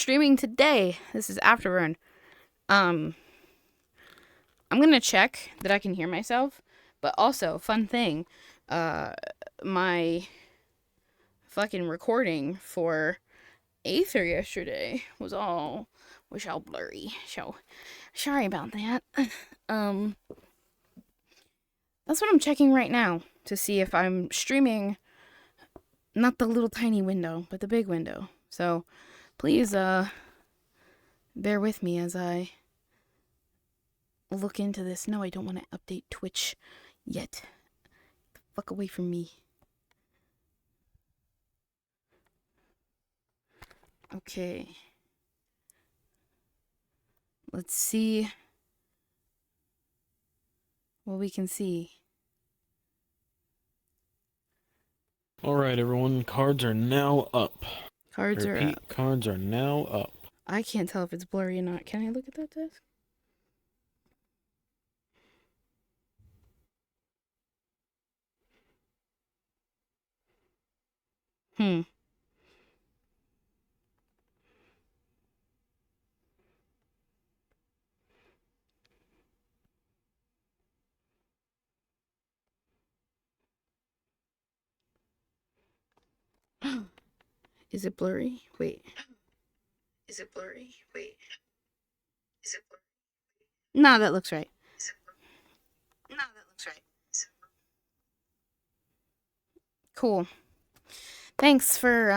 streaming today. This is Afterburn. I'm gonna check that I can hear myself, but also, fun thing, my fucking recording for Aether yesterday was all blurry. So sorry about that. That's what I'm checking right now to see if I'm streaming not the little tiny window, but the big window. So please bear with me as I look into this. No, I don't want to update Twitch yet. Get the fuck away from me. Okay. Let's see what we can see. Alright, everyone. Cards are now up. Cards are up. Cards are now up. I can't tell if it's blurry or not. Can I look at that desk? Is it blurry? Wait. Is it blurry? Wait. Is it blurry? No, that looks right. No, that looks right. Cool. Thanks for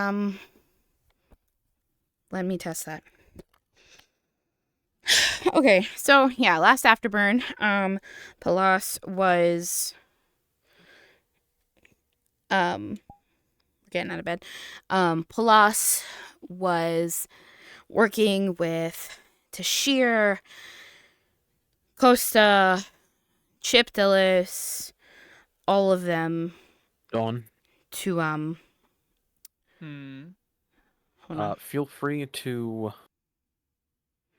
letting me test that. Okay, so yeah, last Afterburn, Pallas was getting out of bed. Pallas was working with Tashir, Costa, Chip Dillis, all of them. Dawn. To feel free to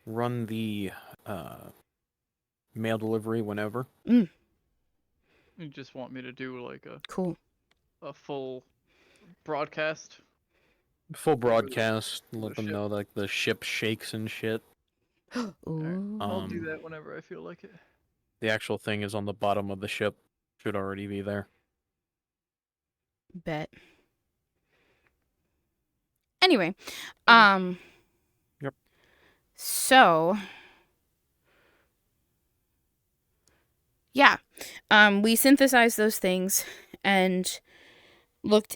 run the mail delivery whenever. You just want me to do like a full broadcast? Full broadcast. Let them know like the ship shakes and shit. I'll do that whenever I feel like it. The actual thing is on the bottom of the ship. Should already be there. Bet. Anyway, Yep. So, yeah, we synthesized those things and looked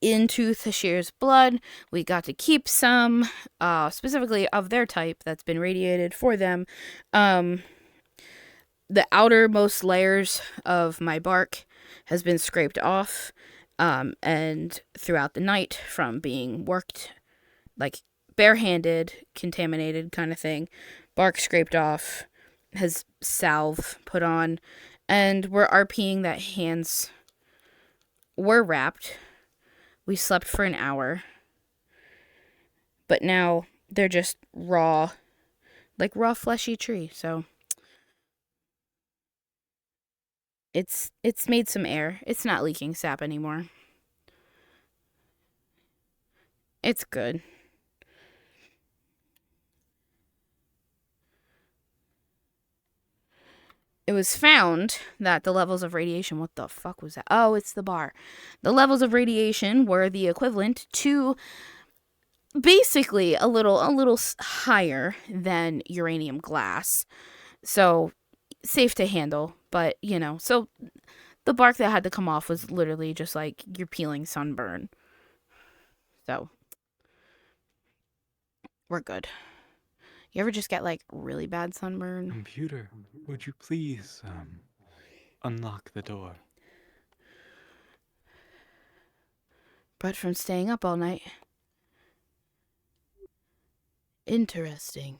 into Thashir's blood. We got to keep some, specifically of their type that's been radiated for them. The outermost layers of my bark has been scraped off. And throughout the night from being worked, like barehanded, contaminated kind of thing, bark scraped off, has salve put on, and we're RPing that hands were wrapped. We slept for an hour, but now they're just raw, like raw fleshy tree, so it's made some air. It's not leaking sap anymore. It's good. It was found that the levels of radiation, what the fuck was that? Oh, it's the bar. The levels of radiation were the equivalent to basically a little higher than uranium glass. So safe to handle, but so the bark that had to come off was literally just like you're peeling sunburn. So we're good. You ever just get like really bad sunburn? Computer, would you please unlock the door? But from staying up all night. Interesting.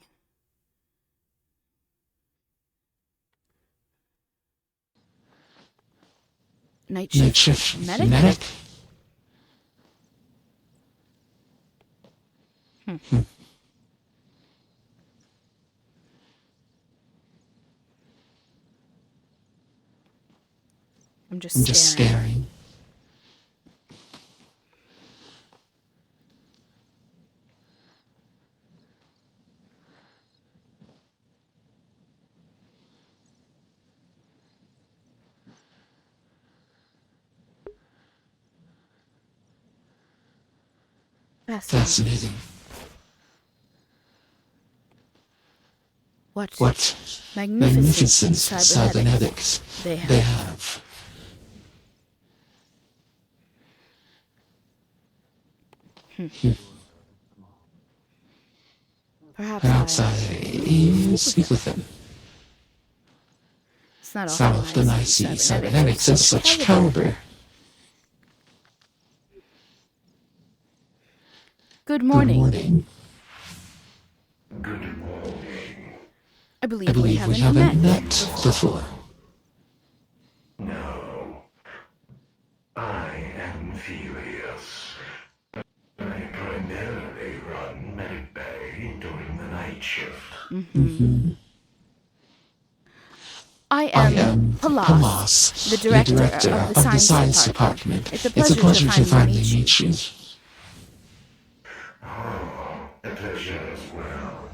Night shift medic? I'm just staring. Fascinating. What magnificent cybernetics they have. Perhaps I speak with them. It's not often I see cybernetics of such caliber. Good morning. Good morning. I believe we haven't met before. No. I am Furious. I primarily run Medic Bay during the night shift. I am Pallas, the director of the science department. It's a pleasure to finally meet you. Oh, a pleasure as well.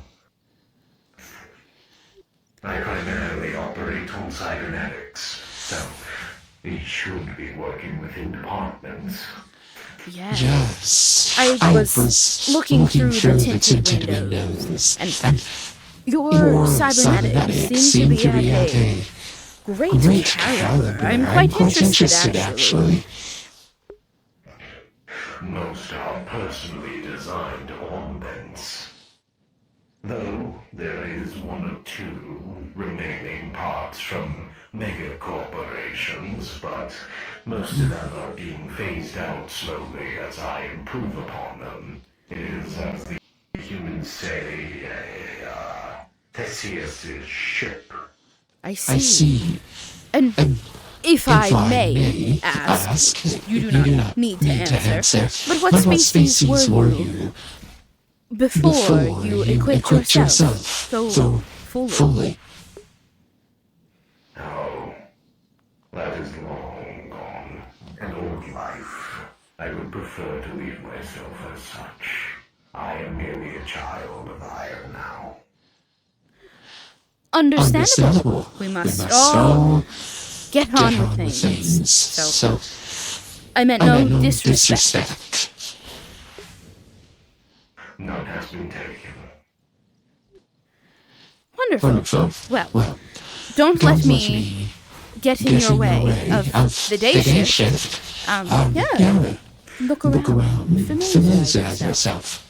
I primarily operate on cybernetics, so we should be working within departments. Yes. I was looking through the tinted windows, and your cybernetics seem to be at a great caliber. I'm quite interested, actually. Most are personally designed armaments. Though there is one or two remaining parts from mega corporations, but most of them are being phased out slowly as I improve upon them. It is, as the humans say, Theseus' ship. I see. And if I may ask, you do not need to answer, but what species were you before you equipped yourself so fully? Oh, that is long gone. An old life. I would prefer to leave myself as such. I am merely a child of iron now. Understandable. We must all get on with things. So, I meant no disrespect. None has been taken. Wonderful. Well, don't let me get in your way of the day shift. Yeah. Look around. Familiarize yourself.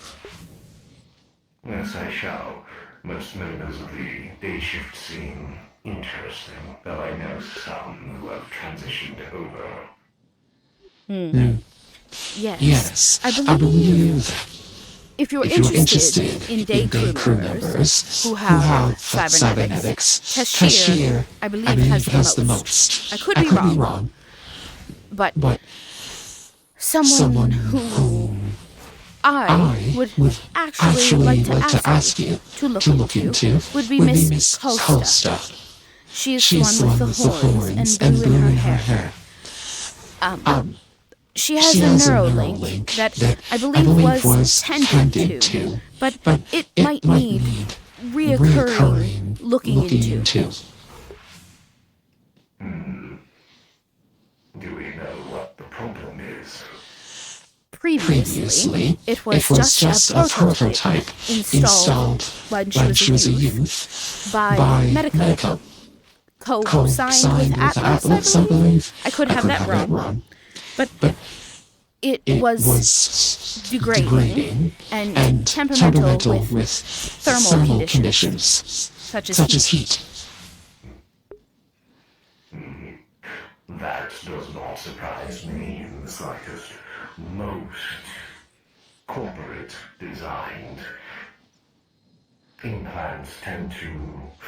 Yes, I shall. Most members of the day shift seem interesting, though I know some who have transitioned over. Yes. I believe if you're interested in day crew members who have cybernetics, Tashir, I believe, has the most. I could be wrong. But someone who I would actually like to ask you to look into would be Miss Costa. She is the one with the horns and blue in her hair. She has a neurolink that I believe was tended to, but it might need reoccurring looking into. Do we know what the problem is? Previously, it was just a prototype installed when she was a youth by Medico. Co-signed with Atlas, I believe. I could have that wrong. But it was degrading and temperamental with thermal conditions, such as heat. That does not surprise me in the slightest. Most corporate designed implants tend to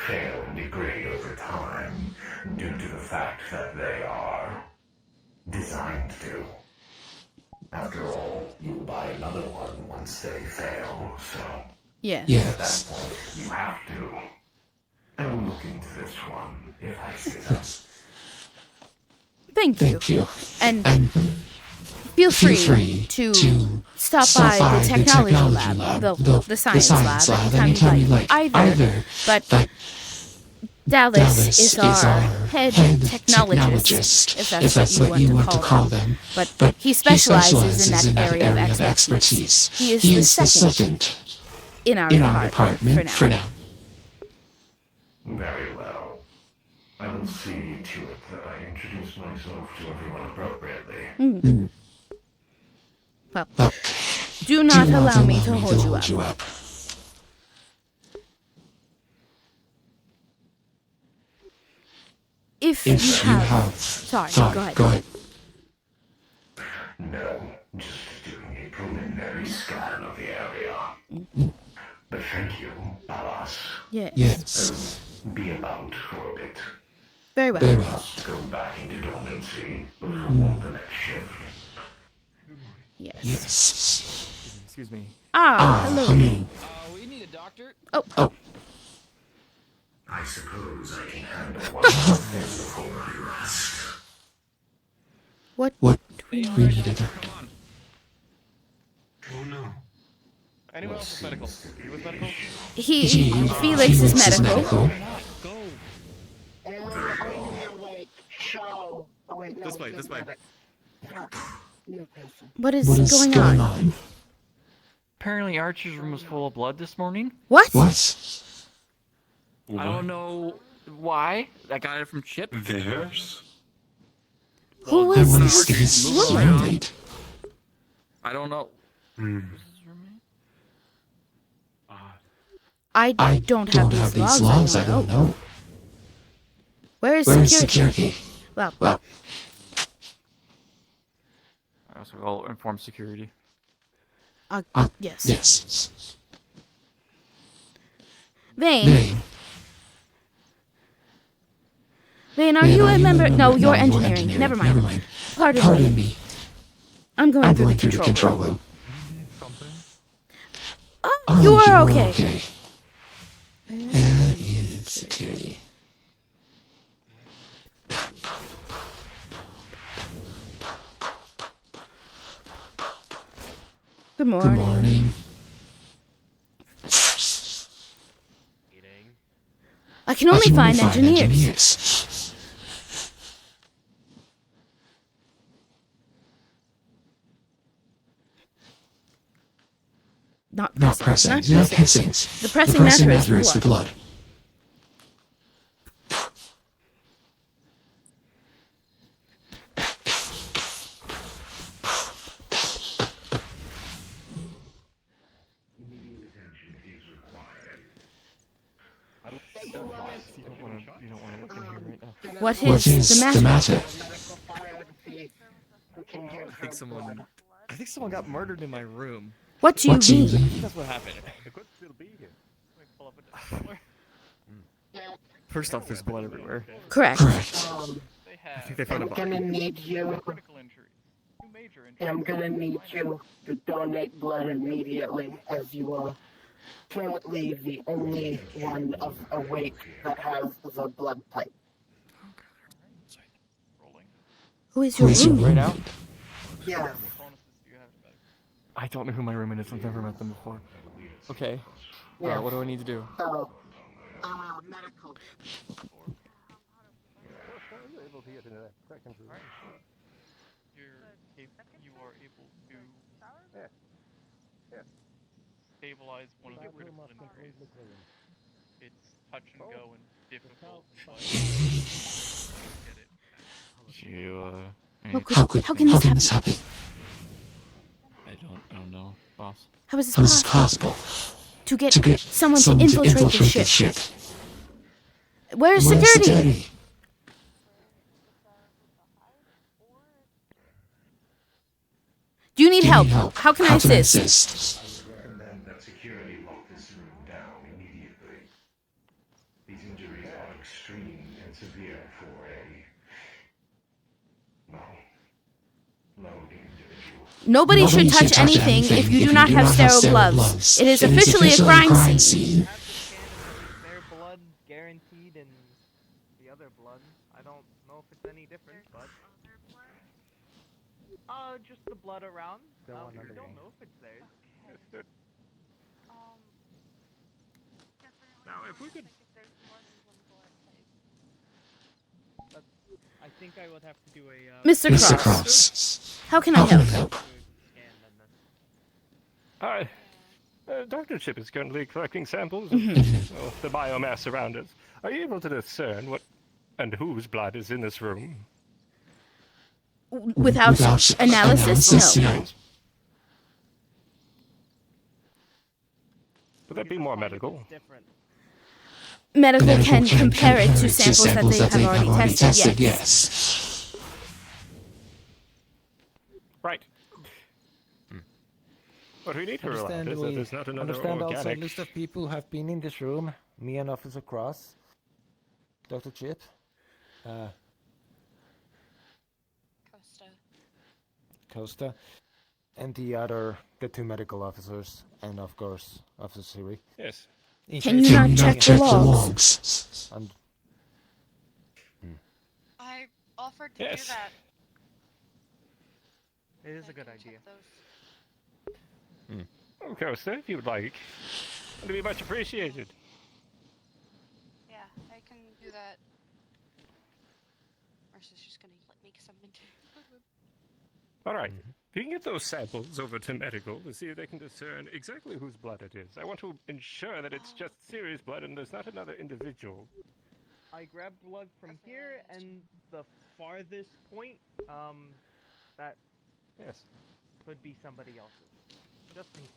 fail and degrade over time due to the fact that they are designed to. After all, you buy another one once they fail, so Yes. at that point you have to. I will look into this one if I see them. Thank you. And feel free to stop by the technology lab, the science lab, anytime you like. Either. But Dallas is our head technologist, if that's what you want to call them. But he specializes in that area of expertise. He is the second in our department for now. Very well. I will see to it that I introduce myself to everyone appropriately. Well, do not allow me to hold you up. If you have... Sorry, go ahead. No, just doing a preliminary scan of the area. But thank you, Pallas. Yes. Be about for a bit. Very well. Let's go back into dormancy before the next shift. Yes. Excuse me. Hello. We need a doctor. Oh. I suppose I can handle one more thing before I rest. What do we need? Oh no. Anyone else with medical? You with medical? Felix is medical. This way. What is going on? Apparently Archer's room was full of blood this morning. What? I don't know why. I got it from Chip. Theirs? Who is this woman? I don't know. I don't have these logs, I don't know. Where is security? Well. I also will inform security. Yes. Vane, are you a member? No, you're engineering. Never mind. Pardon me. I'm going through the control room. Oh, you are okay. Where is security? Good morning. I can only find engineers. Not pressing. The pressing matter is the blood. What is the matter? I think someone got murdered in my room. What do you mean? That's what happened. First off, there's blood everywhere. Correct. I think they found a body. I'm gonna need you to donate blood immediately, as you are currently the only one of awake that has the blood type. Who is your roommate? Right now? Yeah. I don't know who my roommate is. I've never met them before. Okay. Yeah. What do I need to do? So, medical. You are able to stabilize one of the critical injuries. It's touch and go and difficult, but get it. How can this happen? I don't know, boss. How is this possible? To get someone to infiltrate the ship. Where is security? Do you need help? How can I assist? Recommend that security lock this room down immediately. These injuries are extreme and severe for a lone individual. Nobody should touch anything if you do not have sterile gloves. It is officially a crime scene. Their blood guaranteed and the other blood. I don't know if it's any different, but just the blood around. We don't know if it's theirs. Now, if we could... I think I would have to do a Mr. Cross, how can I help? scan then. Hi. Dr. Chip is currently collecting samples of the biomass around us. Are you able to discern what and whose blood is in this room? Without analysis, no. Would that be more medical? It's different. Medical can compare it to samples that they have already tested, yes. Right. What we need to rule out is that there's not another Understand also a organic... list of people who have been in this room. Me and Officer Cross. Dr. Chip. Costa. And the two medical officers. And of course, Officer Siri. Yes. Can you not check the logs? I offered to Yes. do that. It is a good idea. Of course, sir, if you would like. It'd be much appreciated. Yeah, I can do that. Marcia's just gonna make something. All right. If you can get those samples over to medical to see if they can discern exactly whose blood it is. I want to ensure that it's just Siri's blood and there's not another individual. I grabbed blood from here and the farthest point, that Yes. could be somebody else's. Just in case.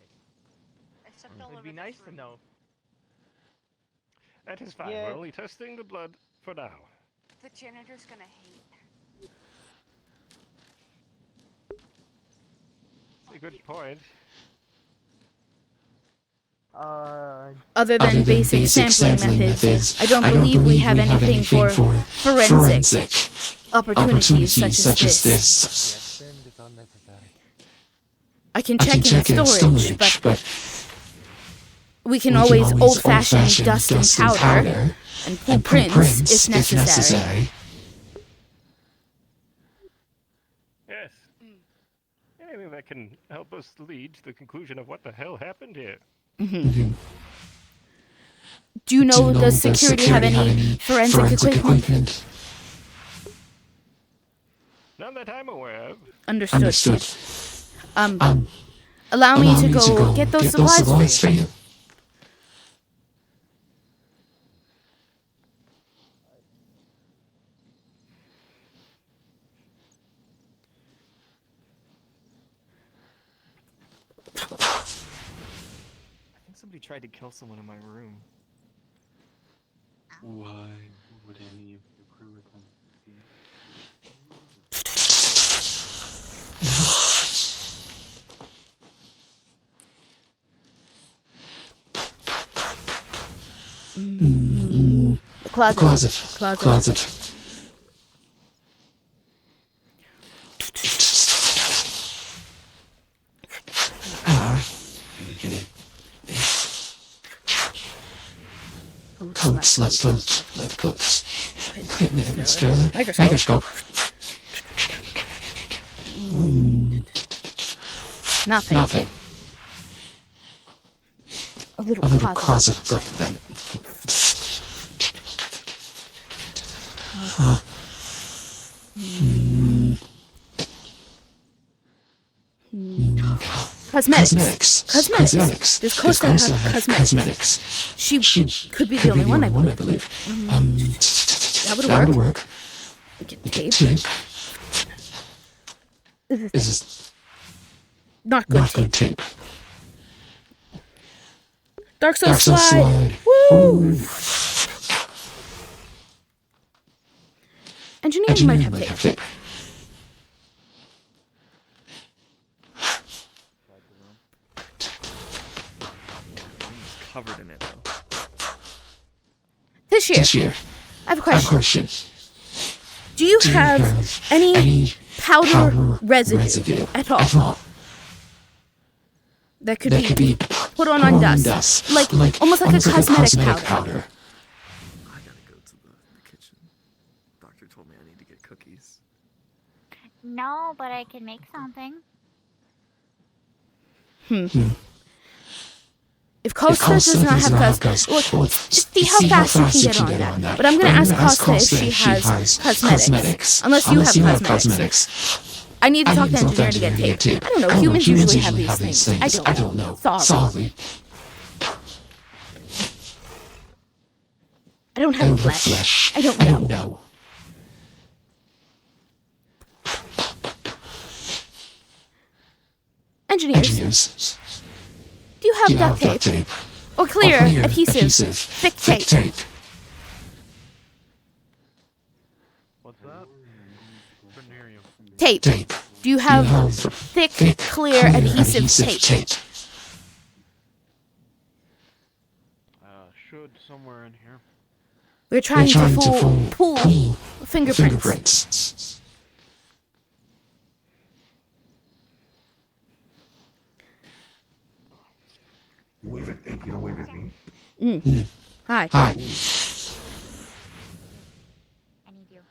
Except all It'd over be this nice to room. know. That is fine. Yeah. We're only testing the blood for now. The janitor's gonna hate. That's a good point. Other than basic sampling methods, I don't believe we have anything for forensic opportunities such as this. Yes, then it's unnecessary. I can check in storage, but we can always old-fashioned dust and powder and pull prints if necessary. Yes. Anything that can help us lead to the conclusion of what the hell happened here. Do you know, does security have any forensic equipment? None that I'm aware of. Understood. Allow me to go get those supplies for you. I think somebody tried to kill someone in my room. Why would any of your crew return? Closet. Coats, left coats. Microscope. Nothing. A little closet. Cosmetics. Does Costa have cosmetics? She could be the only one, I believe. That would work. Get tape. This is not good tape. Dark Souls slide. Woo! Engineering might have tape. Covered in it though. This year. I have a question. Do you have any powder residue at all? That could be put on dust. Like almost like a cosmetic powder. I gotta go to the kitchen. Doctor told me I need to get cookies. No, but I can make something. If Costa does not have well, just see how fast you can get on that. But I'm going to ask Costa if she has cosmetics. Unless you have cosmetics. I need to talk to engineer to get tape. I don't know, humans usually have these things. I don't know. Sorry. I don't have flesh. I don't know. Engineers. Do you have duct tape? Or clear, adhesive, thick tape? What's that? Couldn't hear you. Tape. Do you have thick, clear, adhesive tape? Should somewhere in here. We're trying to pull fingerprints. Wave it, you know, wave at me. Hi. I need you.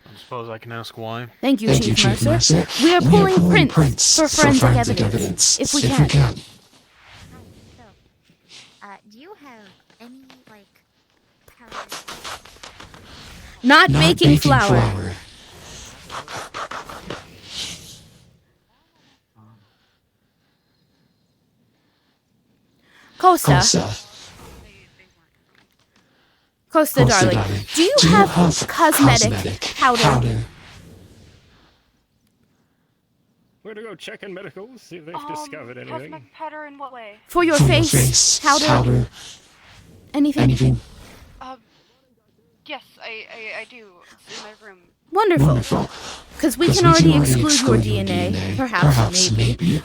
I suppose I can ask why. Thank you, Chief Mercer. We are pulling prints for forensic evidence, if we can. So, do you have any, like, powder? Not baking flour. Costa, darling, do you have cosmetic powder? We're gonna go check in medicals, see if they've discovered anything. Cosmetic powder in what way? For your face, powder? Anything? Yes, I do. It's in my room. Wonderful. Because we can already exclude your DNA, perhaps, maybe.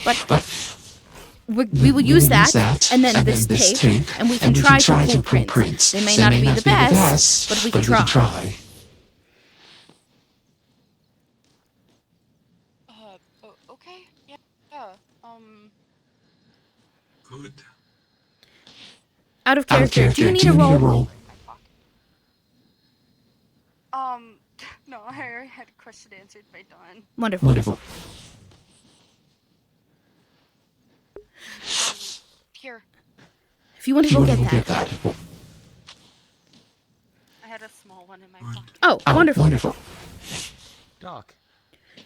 But we will use that, and then this tape, and we can try to pull prints. They may not be the best, but we can try. Okay. Yeah. Good. Out of character, do you need a roll? No, I already had a question answered by Dawn. Wonderful. Here. If you want to go get that. I had a small one in my pocket. Oh, wonderful. Doc.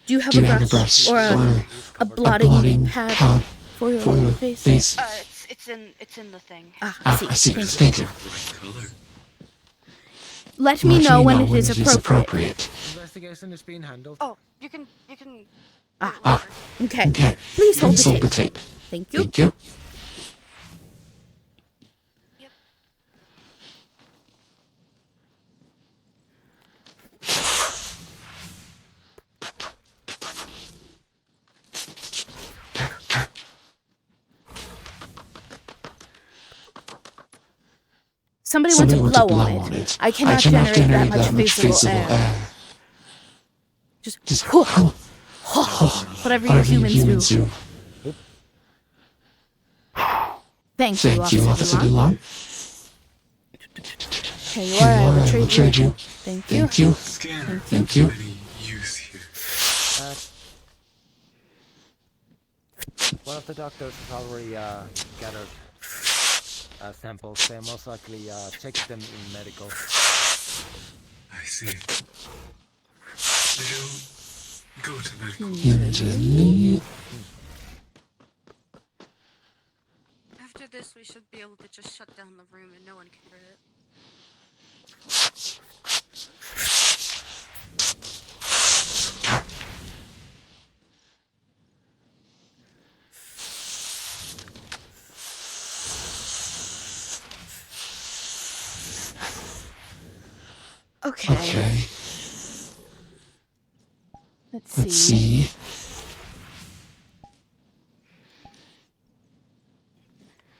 Do you have a brush or a blotting pad for your face? It's in the thing. I see. Thank you. Let me know when it is appropriate. Investigation is being handled. Oh, you can. Okay. Please hold the tape. Thank you. Yep. Somebody wants to blow on it. I cannot generate that much visible air. Just whatever you humans do. Thank you, Officer DeLong. Here you are, I will trade you. Thank you. Thank you. One of the doctors has already gathered samples. They most likely checked them in medical. I see. They'll go to medical. After this, we should be able to just shut down the room and no one can hear it. Okay. Let's see.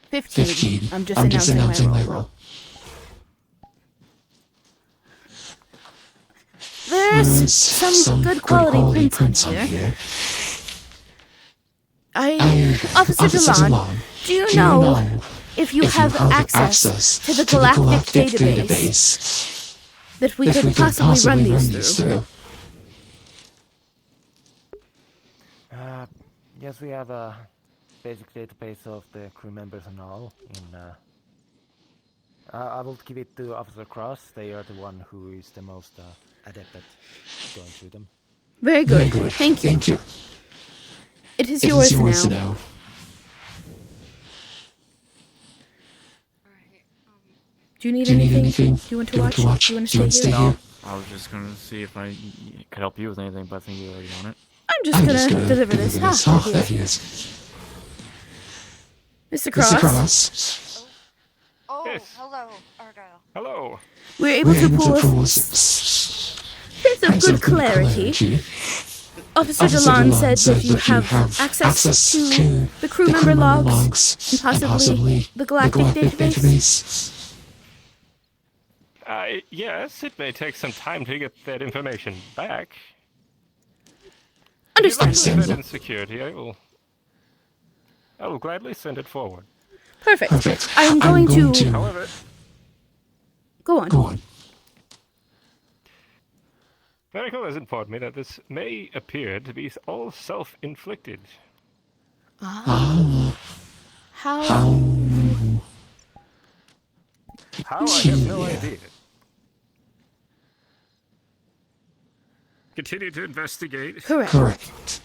15. I'm just announcing my roll. There's some good quality prints on here. Officer DeLon, do you know if you have access to the galactic database that we could possibly run these through? Yes, we have basic database of the crew members and all. I will give it to Officer Cross. They are the one who is the most adept at going through them. Very good. Thank you. It is yours now. Do you need anything? Do you want to watch? Do you want to stay here? No, I was just gonna see if I could help you with anything, but I think you're already on it. I'm just gonna deliver this. There he is. Mr. Cross. Oh, Yes. hello, Argyle. Hello. We're able to pull a sense of good clarity. Officer DeLon said that you have access to the crew member logs and possibly the galactic database. Yes, it may take some time to get that information back. Understandable. If you'd like to leave that in security, I will gladly send it forward. Perfect. I am going to. However, go on. Medical has informed me that this may appear to be all self-inflicted. How? How? I have no idea. Continue to investigate. Correct.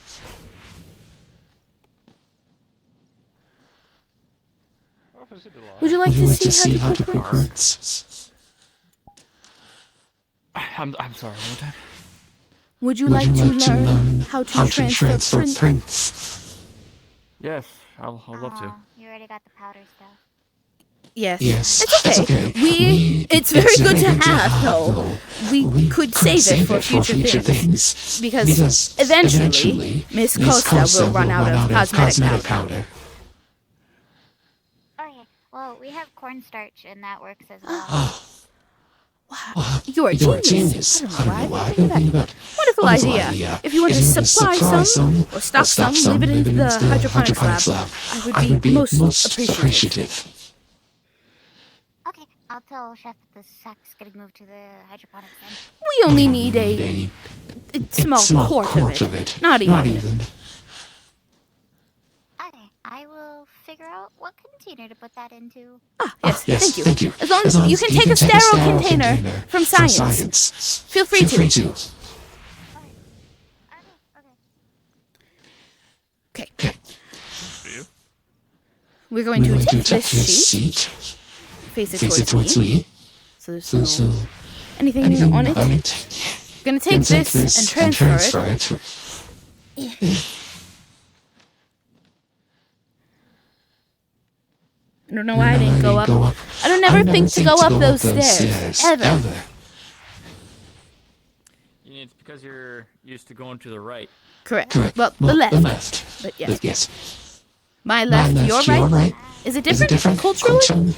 Would you like to see how to quick works? I'm sorry, what time? Would you like to learn how to transfer prints? Yes, I'll love to. You already got the powder stuff. Yes. It's okay. It's very good to have, though. We could save it for future things. Because eventually, Miss Costa will run out of cosmetic powder. Okay, well, we have cornstarch, and that works as well. Wow, you're a genius. I don't know why I didn't think of that. Wonderful idea. If you want to supply some, or stock some, leave it in the hydroponics lab. I would be most appreciative. Okay, I'll tell Chef that the sack's getting moved to the hydroponics then. We only need a small quart of it. Not even. Okay, I will figure out what container to put that into. Yes, thank you. As long as you can take a sterile container from science. Feel free to. Okay. We're going to tip this sheet. Face it towards me. So there's no anything on it. We're going to take this and transfer it. I don't know why I didn't go up. I don't ever think to go up those stairs. Ever. It's because you're used to going to the right. Correct. Well, the left. But yes. My left, your right? Is it different culturally?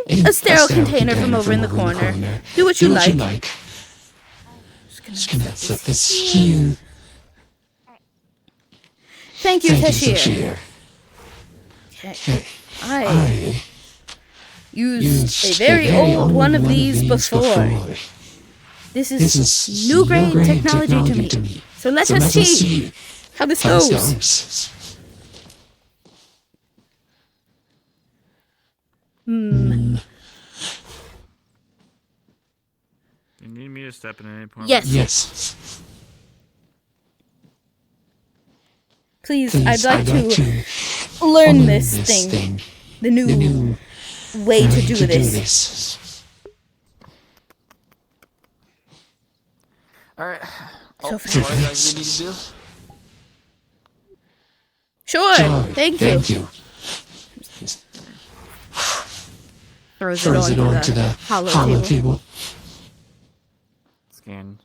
In a sterile container from over in the corner. Do what you like. Just gonna flip this here. Thank you, Tashir. Okay. I used a very old one of these before. This is new grade technology to me. So let us see how this goes. You need me to step in at any point? Yes. Please, I'd like to learn this thing. The new way to do this. Alright. So So what do you need to do? Sure. Thank you. Throws it onto the hollow table. Scan.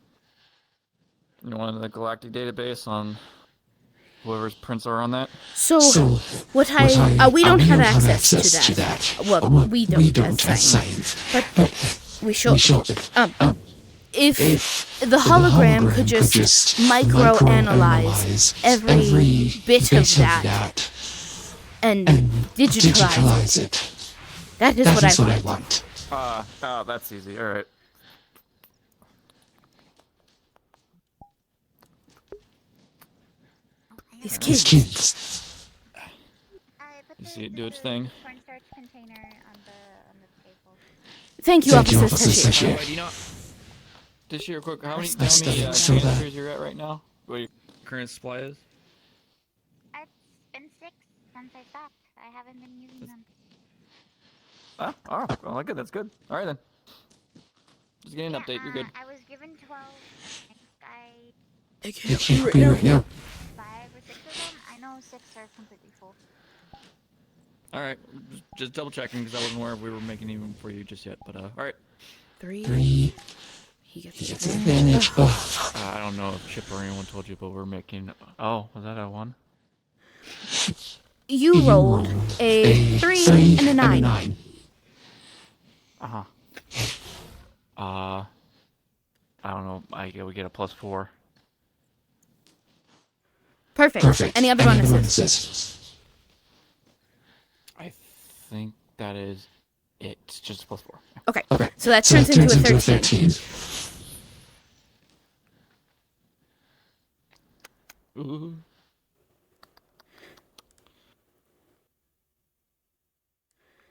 You want the galactic database on whoever's prints are on that? So what we don't have access to that. Well, we don't as science. But we should. If the hologram could just micro-analyze every bit of that and digitalize it. That is what I want. That's easy. Alright. These These kids. kids. You see it do its thing. Cornstarch container on the table. Thank you, Thank you, Officer Officer Sashir. Sashir. Do you not? Just here, quick. How many That's the so that- canisters you're at right now? What your current supply is? It's been 6 since I stopped. I haven't been using them. Ah, oh, well, that's good. That's good. All right then. Just getting an update. You're good. I was given 12. I I You can't can't be be right right now. now. 5 or 6 of them. I know 6 are completely full. All right, just double checking because I wasn't aware if we were making any room for you just yet. But all right. 3. 3. He gets He gets advantage. advantage. Oh. I don't know if Chip or anyone told you, but we're making. Oh, was that a 1? You rolled a 3 and a 9. Uh-huh. I don't know. We get a +4. Perfect. Perfect. Any other bonuses? I think that is it. It's just a +4. Okay. Okay. So that turns into a 13. Ooh.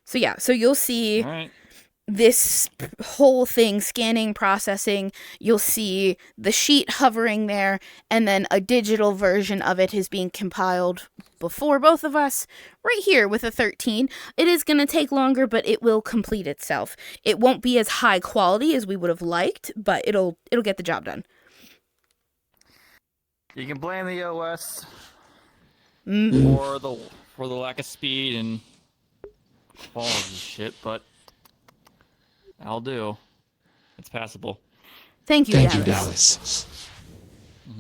So yeah, so you'll see All right. this whole thing scanning, processing. You'll see the sheet hovering there, and then a digital version of it is being compiled before both of us right here with a 13. It is going to take longer, but it will complete itself. It won't be as high quality as we would have liked, but it'll get the job done. You can blame the OS Mm. for the lack of speed and quality shit, but I'll do. It's passable. Thank you, Thank Dallas. you,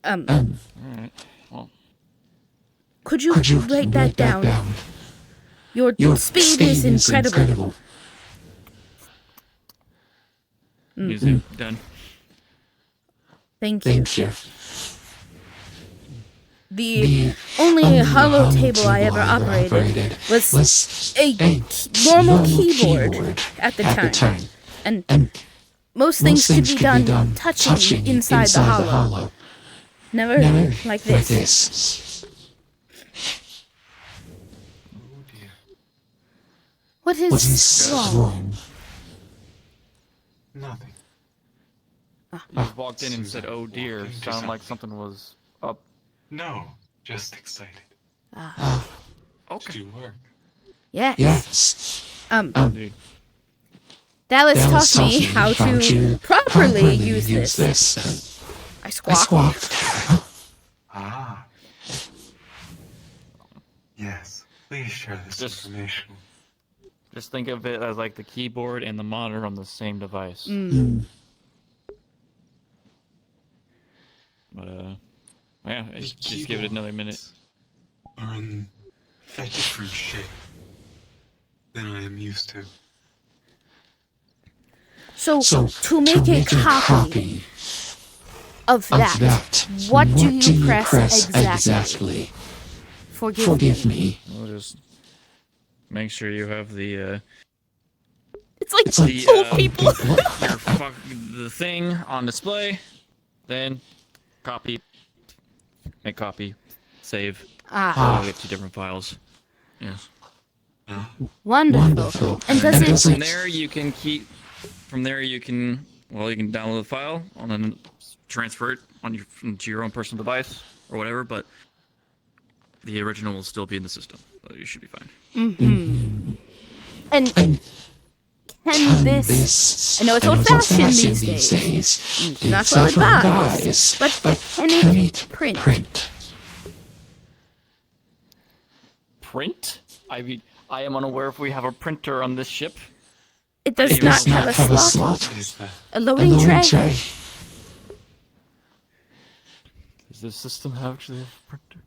Dallas. All right. Well, Could you Could you write that down? Your speed is incredible. music done. Thank you. Thank you. The only hollow table I ever operated was a normal keyboard at the time. And most things could be done touching inside the hollow. Never like this. What is wrong? Nothing. You just walked in and said, "Oh dear," sounded like something was up. No, just excited. Okay. To work. Yes. Yes. Dude. Dallas taught me how to properly use this. I squawked. Ah. Yes. Please share this information. Just think of it as like the keyboard and the monitor on the same device. But yeah, just give it another minute. Are in a different shape than I am used to. So to make a copy of that, what do you press exactly? Forgive me. We'll just make sure you have the It's like old people. the thing on display, then copy, make copy, save. I'll get 2 different files. Yes. Wonderful. And does it? From there you can you can download the file and then transfer it to your own personal device or whatever. But the original will still be in the system, so you should be fine. Mm-hmm. And can this? I know it's old-fashioned these days. Not so advanced, but can it print? Print? I am unaware if we have a printer on this ship. It does not have a slot. A loading tray. Does this system actually have a printer?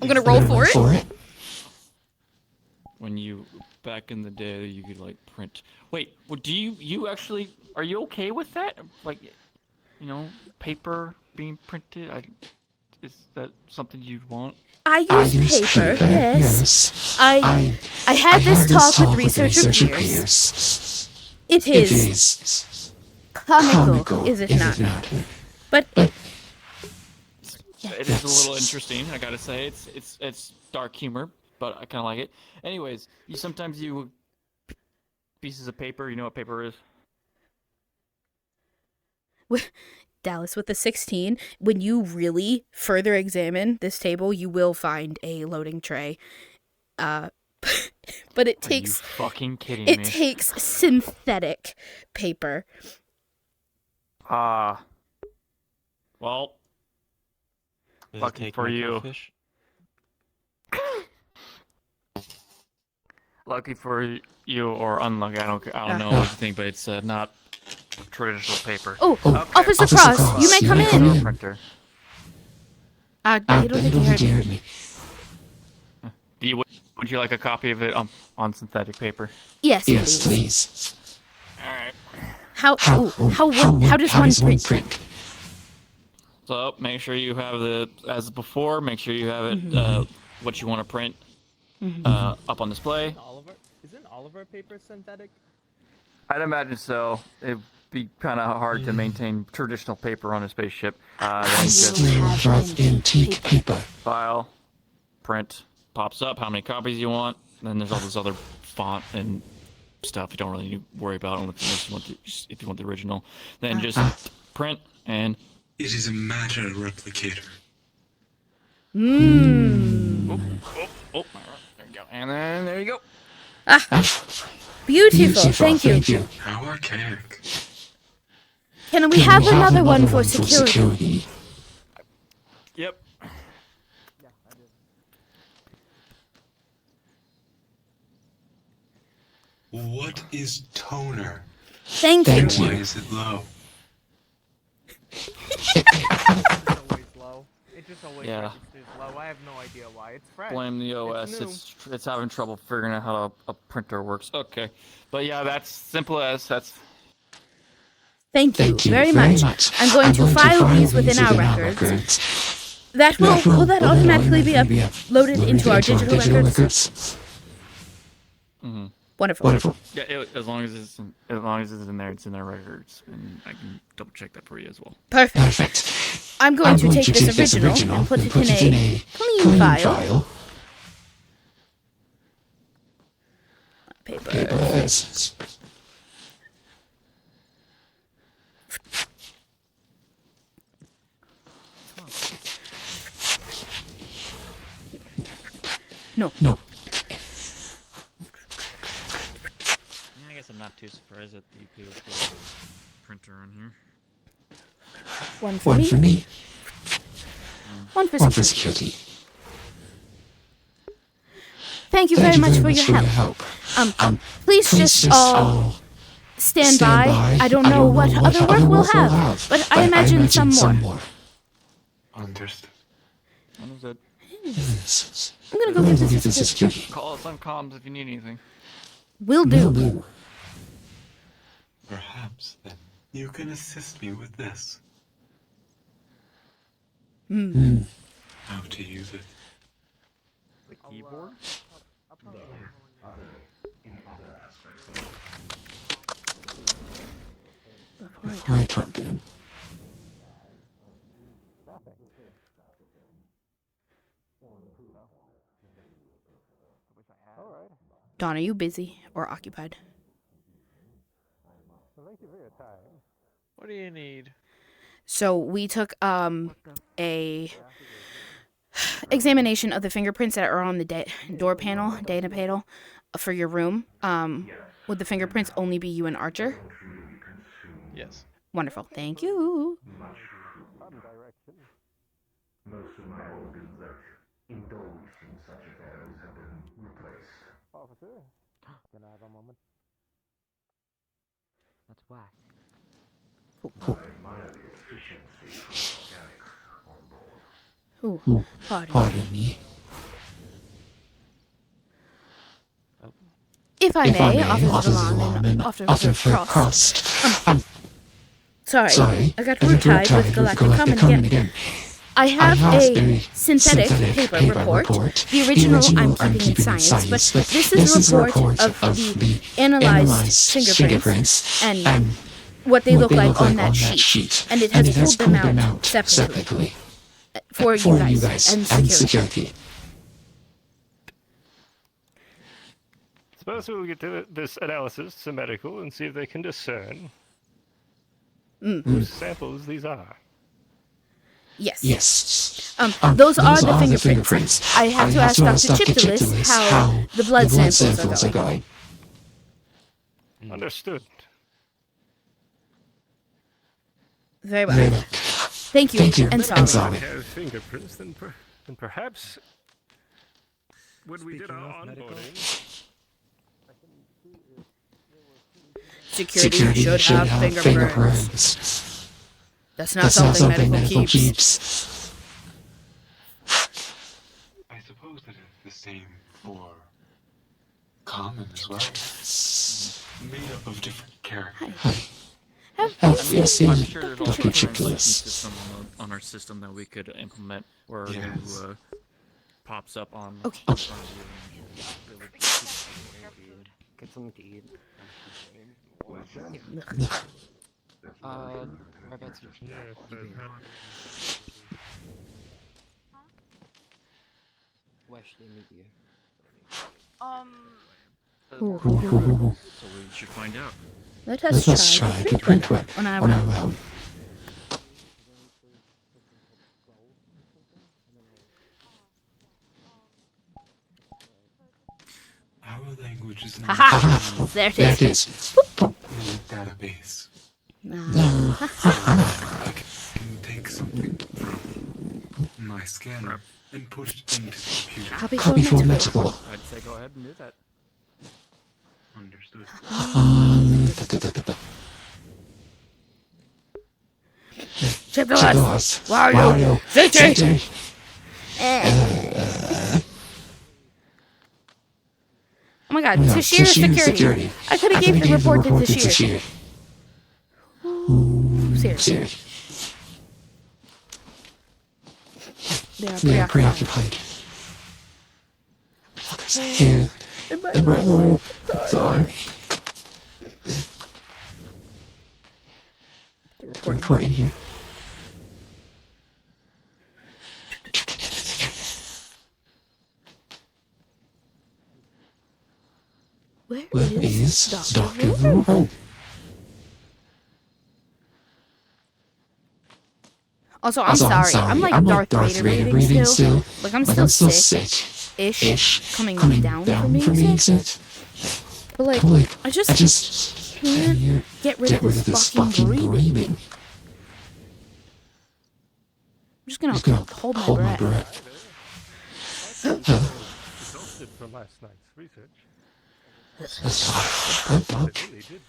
I'm gonna roll for it. When back in the day, you could like print. Wait, well, do you actually, are you okay with that? Like, paper being printed? Is that something you'd want? I use paper, yes. I had this talk with researcher Pierce. It is comical, is it not? But it is a little interesting. I gotta say, it's dark humor, but I kind of like it. Anyways, sometimes you pieces of paper. You know what paper is? Dallas with the 16. When you really further examine this table, you will find a loading tray. But it takes. Are you fucking kidding me? It takes synthetic paper. Well, lucky for you. Lucky for you, or unlucky. I don't know what you think, but it's not traditional paper. Oh, okay. Officer Cross, you may come in. Printer. You don't think he heard me. Would you like a copy of it on synthetic paper? Yes, please. All right. How does one print? So make sure you have as before. Make sure you have it what you want to print up on display. Isn't all of our paper synthetic? I'd imagine so. It'd be kind of hard to maintain traditional paper on a spaceship. Antique paper. File, print, pops up. How many copies you want? Then there's all this other font and stuff you don't really need to worry about unless if you want the original. Then just print and. It is a matter replicator. Oh, there you go. And then there you go. Beautiful, thank you. How archaic. Can we have another one for security? Yep. What is toner? Thank you. Why is it low? It's always low. It just always registers low. I have no idea why. It's fresh. Blame the OS. It's having trouble figuring out how a printer works. Okay, but yeah, that's simple as that's. Thank you very much. I'm going to file these within our records. That will that automatically be uploaded into our digital records? Mm-hmm. Wonderful. Yeah, as long as it's in there, it's in their records, and I can double check that for you as well. Perfect. I'm going to take this original and put it in a clean file. Papers. No. I guess I'm not too surprised that the people put a printer on here. One for me. One for security. Thank you very much for your help. Please just all stand by. I don't know what other work we'll have, but I imagine some more. Understood. Understood. I'm gonna go get this security. Call us on comms if you need anything. Will do. Perhaps then you can assist me with this. How to use it. The keyboard? Don, are you busy or occupied? What do you need? So we took a examination of the fingerprints that are on the door panel, data panel, for your room. Would the fingerprints only be you and Archer? Yes. Wonderful. Thank you. Most of my organs that indulge in such affairs have been replaced. Officer, can I have a moment? That's whack. I admire the efficiency of organics on board. Ooh, pardon me. If I may, Officer Valon and Officer Frost. Sorry, I got rude-tied with Galactic Common again. I have a synthetic paper report. The original I'm keeping in science, but this is a report of the analyzed fingerprints and what they look like on that sheet. And it has pulled them out separately. For you guys and security. Suppose we'll get to this analysis to medical and see if they can discern whose samples these are. Yes. Yes. Those are the fingerprints. I have to ask Dr. Chip to list how the blood samples are going. Understood. Very well. Thank you. And sorry. If we have fingerprints, then perhaps when we did our onboarding, Security should have fingerprints. That's not something medical keeps. I suppose that it's the same for common as well. Made up of different characters. I'm sure there's also a translation system on our system that we could implement where it pops up on. Okay. Get something to eat. Whereabouts you? Where should they meet you? So we should find out. Let us try the print web on our own. Our language is not Haha! There it is. in the database. I can take something from my scanner and push it into the computer. Copy formatable. I'd say go ahead and do that. Understood. Chip Wario! Victory! Oh my god, Tashir security. I could have gave the report to Tashir. Seriously. They are preoccupied. Here. In my room. Sorry. Reporting here. Where is Dr. Wu? Also, I'm sorry. I'm like Darth Vader reading still. Like, I'm still sick-ish. Coming down from being sick. But like, I just can't get rid of this fucking breathing. I'm just gonna hold my breath. Exhausted from last night's research. It really did.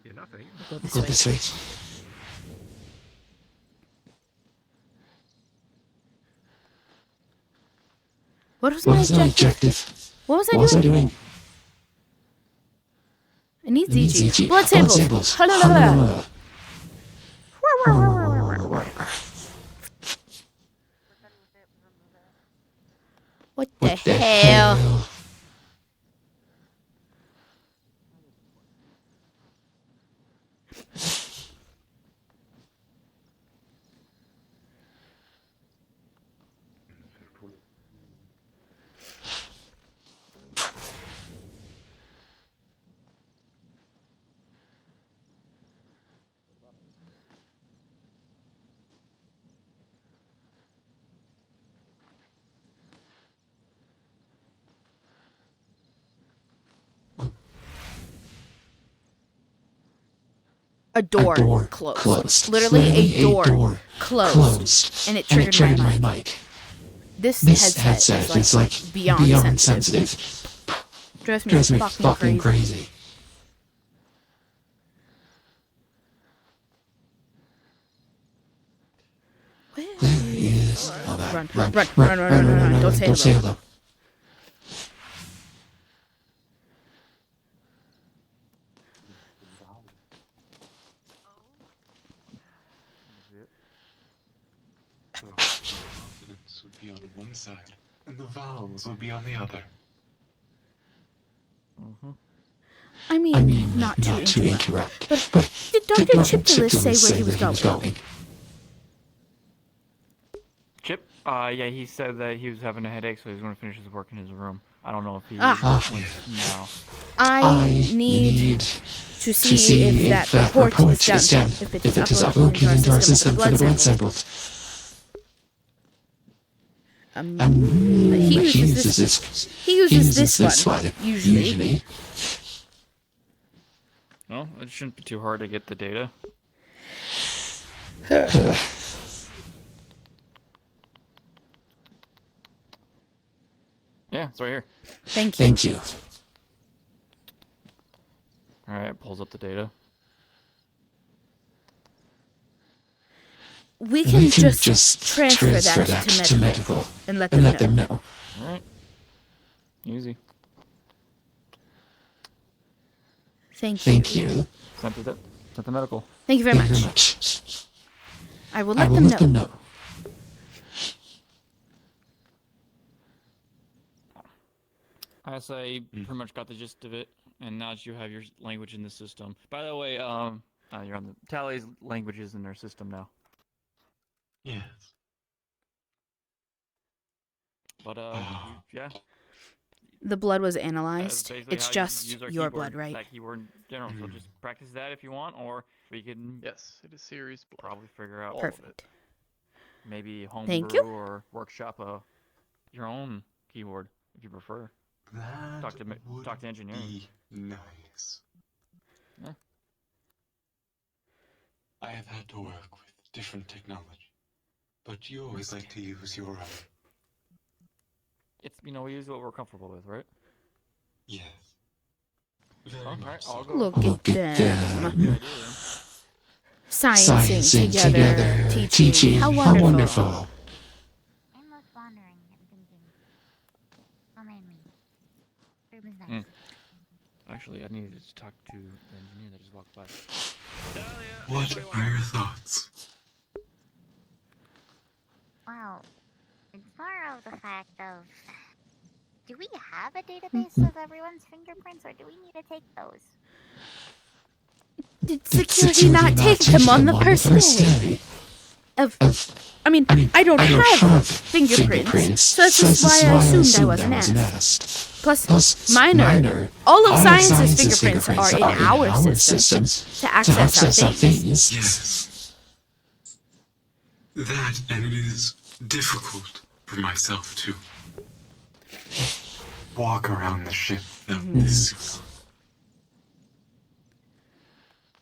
You're nothing. Go this way. What was my objective? What was I doing? I need ZG. Blood samples. What the hell? A door closed. Literally a door closed. And it triggered my mic. This headset is like beyond sensitive. Drives me fucking crazy. Where is... Run. Don't say hello. Would be on one side, and the vowels would be on the other. I mean, not to interrupt. But did Dr. Chip say where he was going? Yeah, he said that he was having a headache, so he was going to finish his work in his room. I don't know if he went now. I need to see if that report is done. If it is uploaded into our system for the blood sample. He uses this one usually. Well, it shouldn't be too hard to get the data. Yeah, it's right here. Thank you. Alright, pulls up the data. We can just transfer that to medical and let them know. Alright. Easy. Thank you. Sent to medical. Thank you very much. I will let them know. I say pretty much got the gist of it, and now that you have your language in the system. By the way, you're on the Tally's languages in their system now. Yes. But yeah. The blood was analyzed. Basically It's how you just use our your keyboard, blood, right? that keyword in general. So just practice that if you want, or we can. Yes, it is serious blood. Probably figure out. Perfect. Maybe Thank homebrew you. or workshop your own keyboard if you prefer. That Talk to engineering. be nice. Yeah. I have had to work with different technology, but you always like to use your own. It's we use what we're comfortable with, right? Yes. Very Alright, much I'll so. go. Look at them. Good idea, Sciencing together, teaching. How wonderful. I'm left wondering and thinking. Come in me. Room is nice. Actually, I needed to talk to the engineer that just walked by. What are your thoughts? Well, it's more of the fact of, do we have a database of everyone's fingerprints, or do we need to take those? Did security not take them on the first day? I don't have fingerprints, so that's just why I assumed I wasn't asked. Plus, minor. All of Science's fingerprints are in our systems to access our things. Yes. That, and it is difficult for myself to walk around the ship without this suit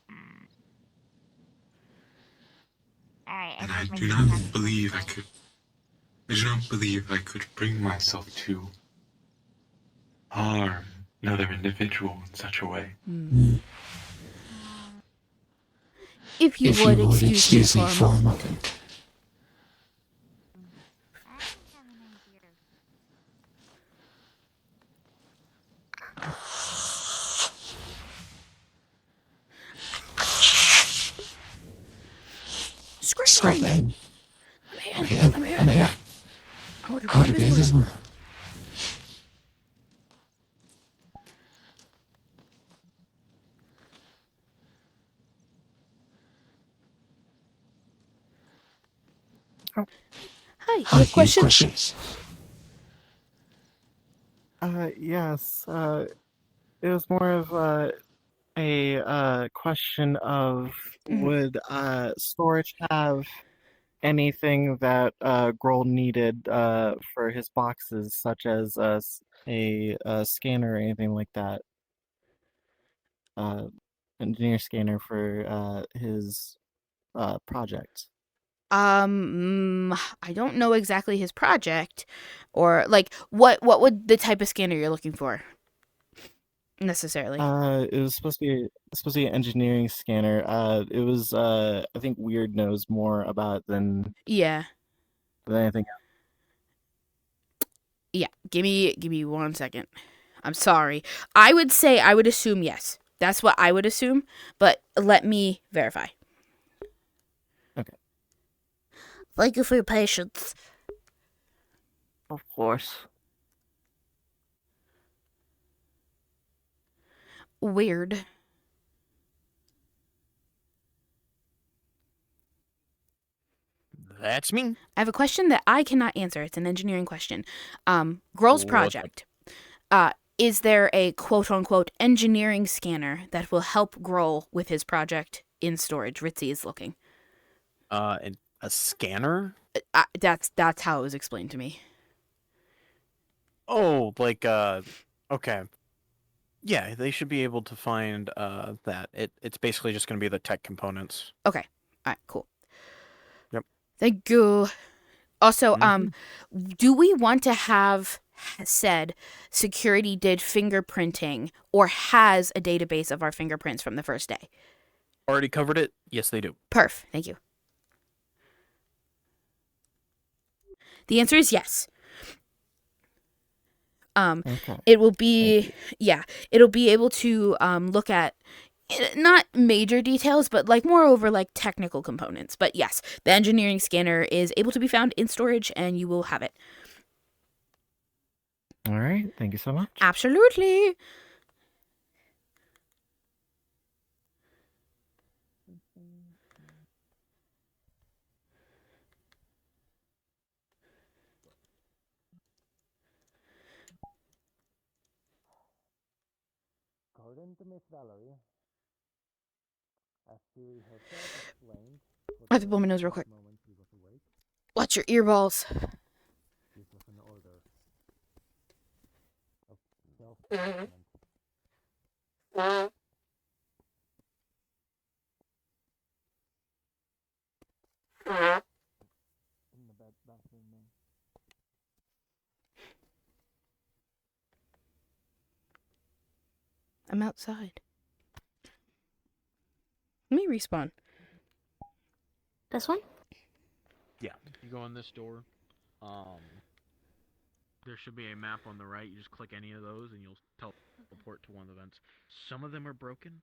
on. Alright, And I do not believe I could bring myself to harm another individual in such a way. If you would excuse me for a moment. Screaming. I'm here. How to be this one? Hi, you have questions? Yes. It was more of a question of would storage have anything that Grohl needed for his boxes, such as a scanner or anything like that? Engineer scanner for his project. I don't know exactly his project, or like what would the type of scanner you're looking for necessarily? It was supposed to be an engineering scanner. It was I think Weird knows more about it than anything else. Yeah, give me 1 second. I'm sorry. I would assume yes. That's what I would assume, but let me verify. Okay. Thank you for your patience. Of course. Weird. That's me. I have a question that I cannot answer. It's an engineering question. Grohl's project. Is there a quote-unquote engineering scanner that will help Grohl with his project in storage? Ritzy is looking. A scanner? That's how it was explained to me. Oh, like, okay. Yeah, they should be able to find that. It's basically just going to be the tech components. Okay. All right, cool. Yep. Thank you. Also, do we want to have said security did fingerprinting or has a database of our fingerprints from the first day? Already covered it? Yes, they do. Perf. Thank you. The answer is yes. Okay. It will be, it'll be able to look at not major details, but like moreover like technical components. But yes, the engineering scanner is able to be found in storage and you will have it. All right. Thank you so much. Absolutely. According to Miss Valerie, as she herself explained, I have to blow my nose real quick. Watch your earballs. This was an order of self-judgment. In the bathroom now. I'm outside. Let me respawn. This one? Yeah. You go in this door. There should be a map on the right. You just click any of those and you'll teleport to one of the vents. Some of them are broken.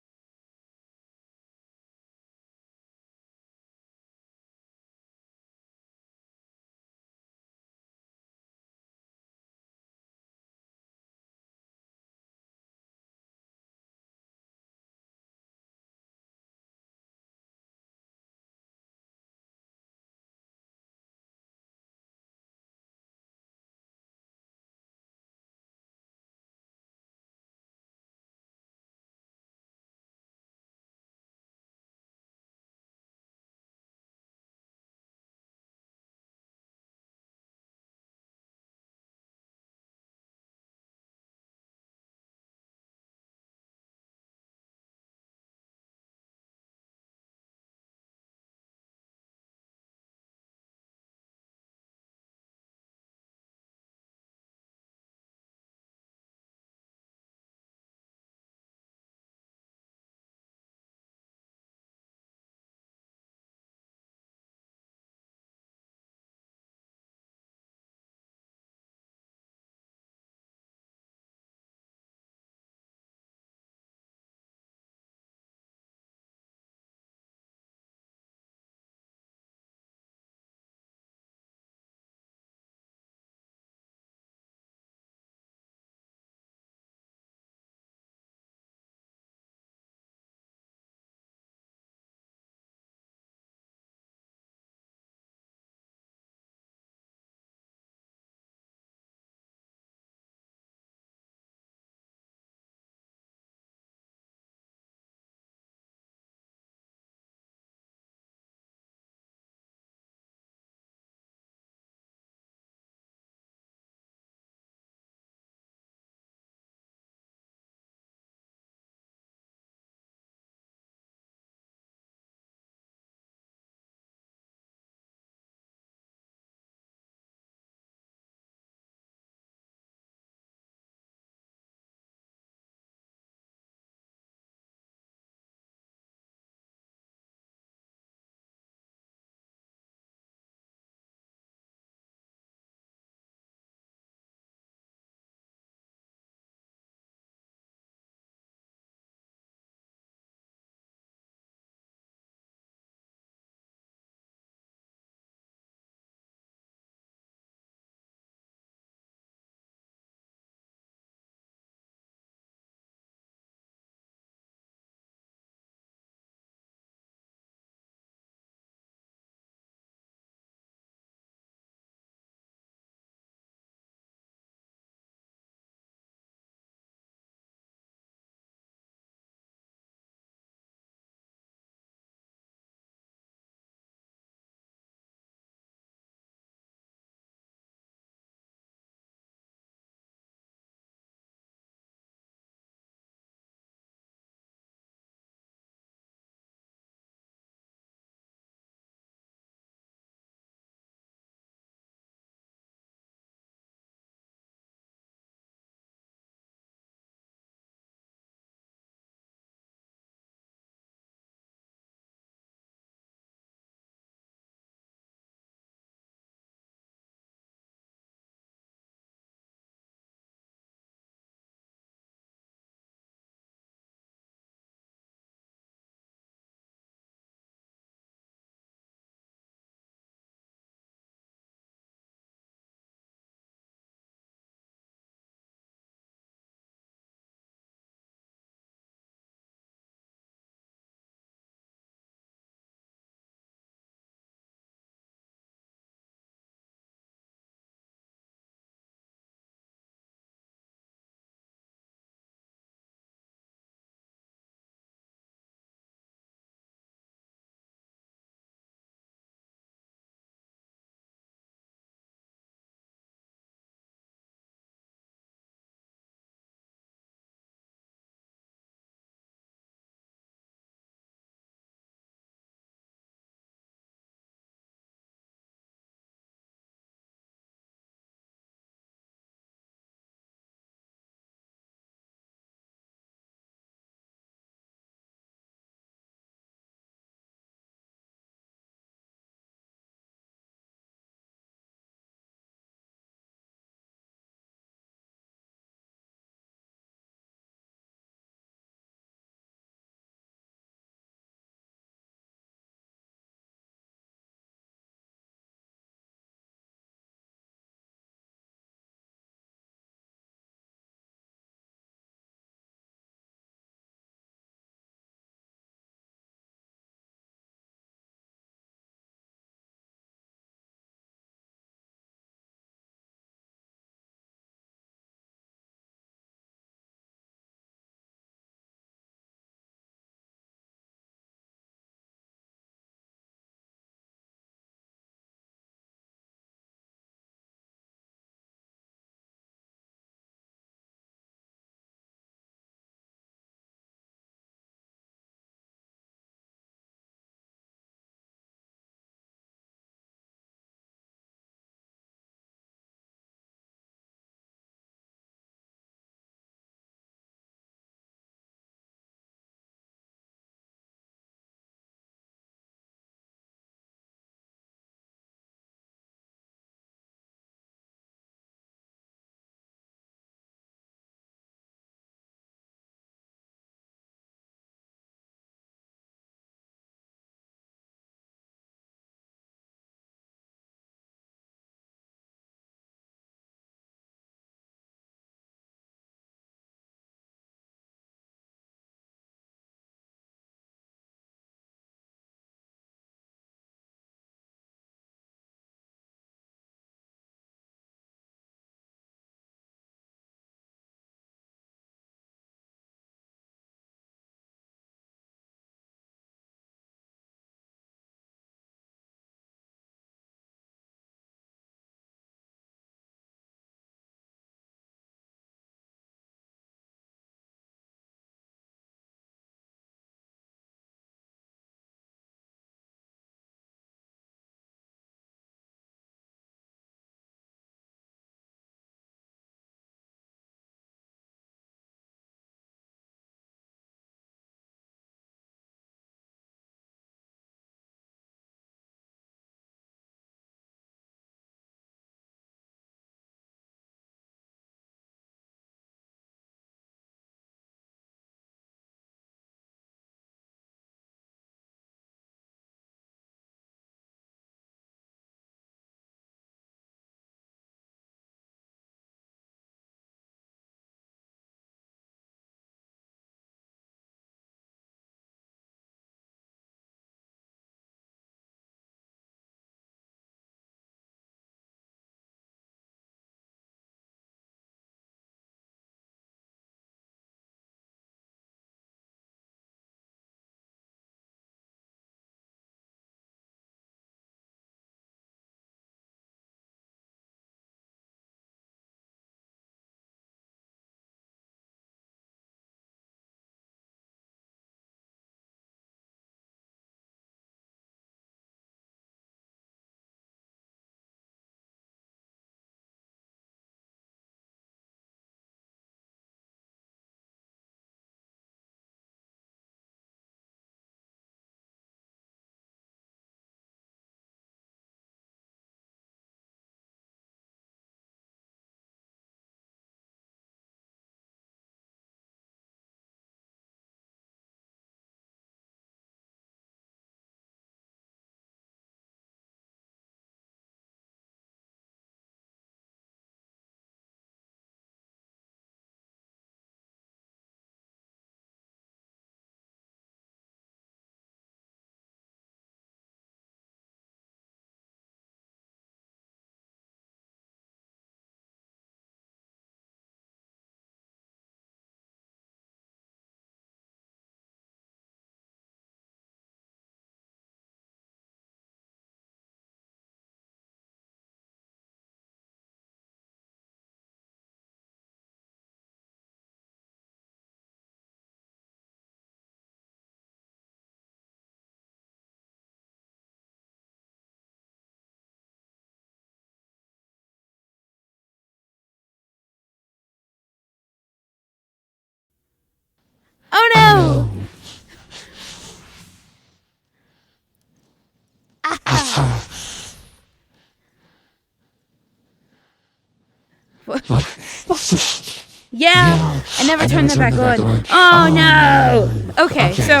Yeah, I never turned that back on. Oh no! Okay, so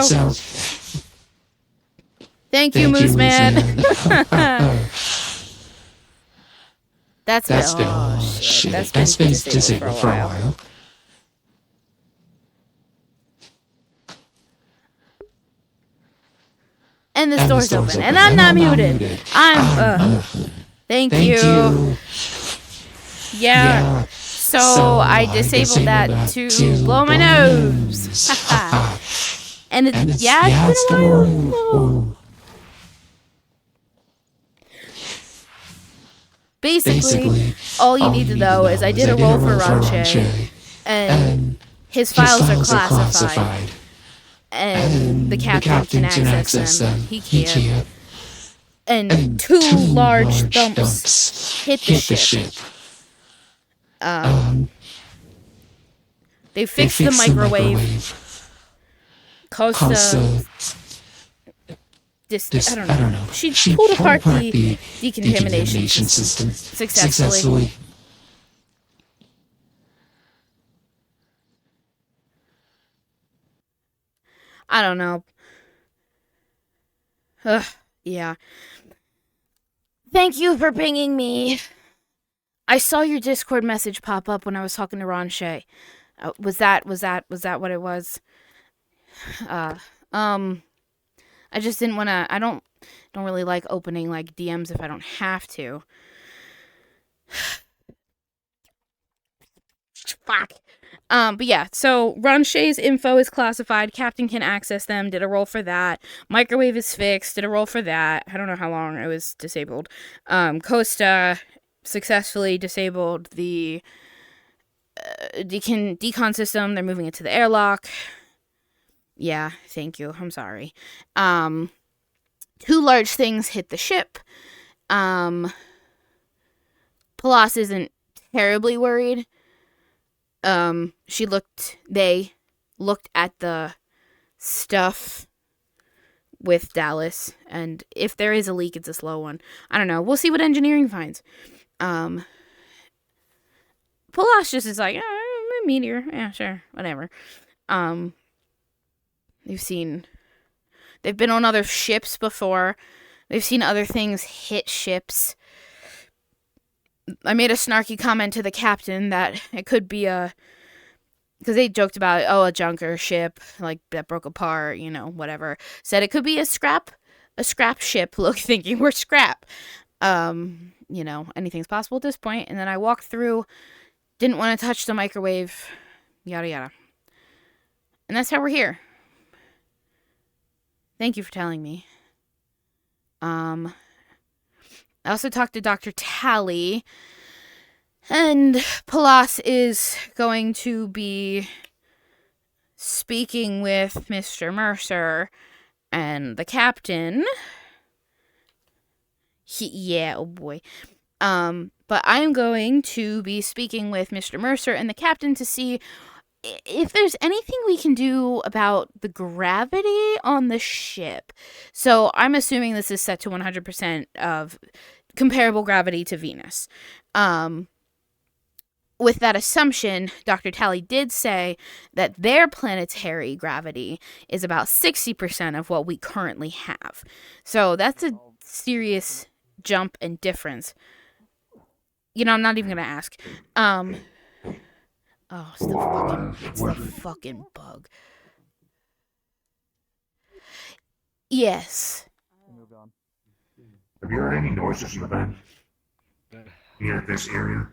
thank you, Moose Man. That's been, oh shit, that's been disabled for a while. And the store's open, and I'm not muted. Thank you. Yeah. So I disabled that to blow my nose. And it's been a while. Basically, all you need to know is I did a roll for Ranche, and his files are classified. And the captain can access them. He can't. And two large thumps hit the ship. They fixed the microwave. Costa, I don't know. She pulled apart the decontamination system successfully. I don't know. Yeah. Thank you for pinging me. I saw your Discord message pop up when I was talking to Ranche. Was that what it was? I just didn't want to. I don't really like opening like DMs if I don't have to. Fuck. But yeah, so Ranche's info is classified. Captain can access them. Did a roll for that. Microwave is fixed. Did a roll for that. I don't know how long it was disabled. Costa successfully disabled the decon system. They're moving it to the airlock. Yeah, thank you. I'm sorry. Two large things hit the ship. Pallas isn't terribly worried. They looked at the stuff with Dallas, and if there is a leak, it's a slow one. I don't know. We'll see what engineering finds. Pallas just is like, a meteor. Yeah, sure. Whatever. They've been on other ships before. They've seen other things hit ships. I made a snarky comment to the captain that it could be because they joked about, a junker ship, like, that broke apart, whatever. Said it could be a scrap ship, thinking we're scrap. Anything's possible at this point. And then I walked through, didn't want to touch the microwave, yada yada. And that's how we're here. Thank you for telling me. I also talked to Dr. Tally, and Pallas is going to be speaking with Mr. Mercer and the captain. Oh boy. But I'm going to be speaking with Mr. Mercer and the captain to see if there's anything we can do about the gravity on the ship. So I'm assuming this is set to 100% of comparable gravity to Venus. With that assumption, Dr. Tally did say that their planetary gravity is about 60% of what we currently have. So that's a serious jump and difference. I'm not even going to ask. It's the fucking bug. Yes. Have you heard any noises in the vent? Near this area?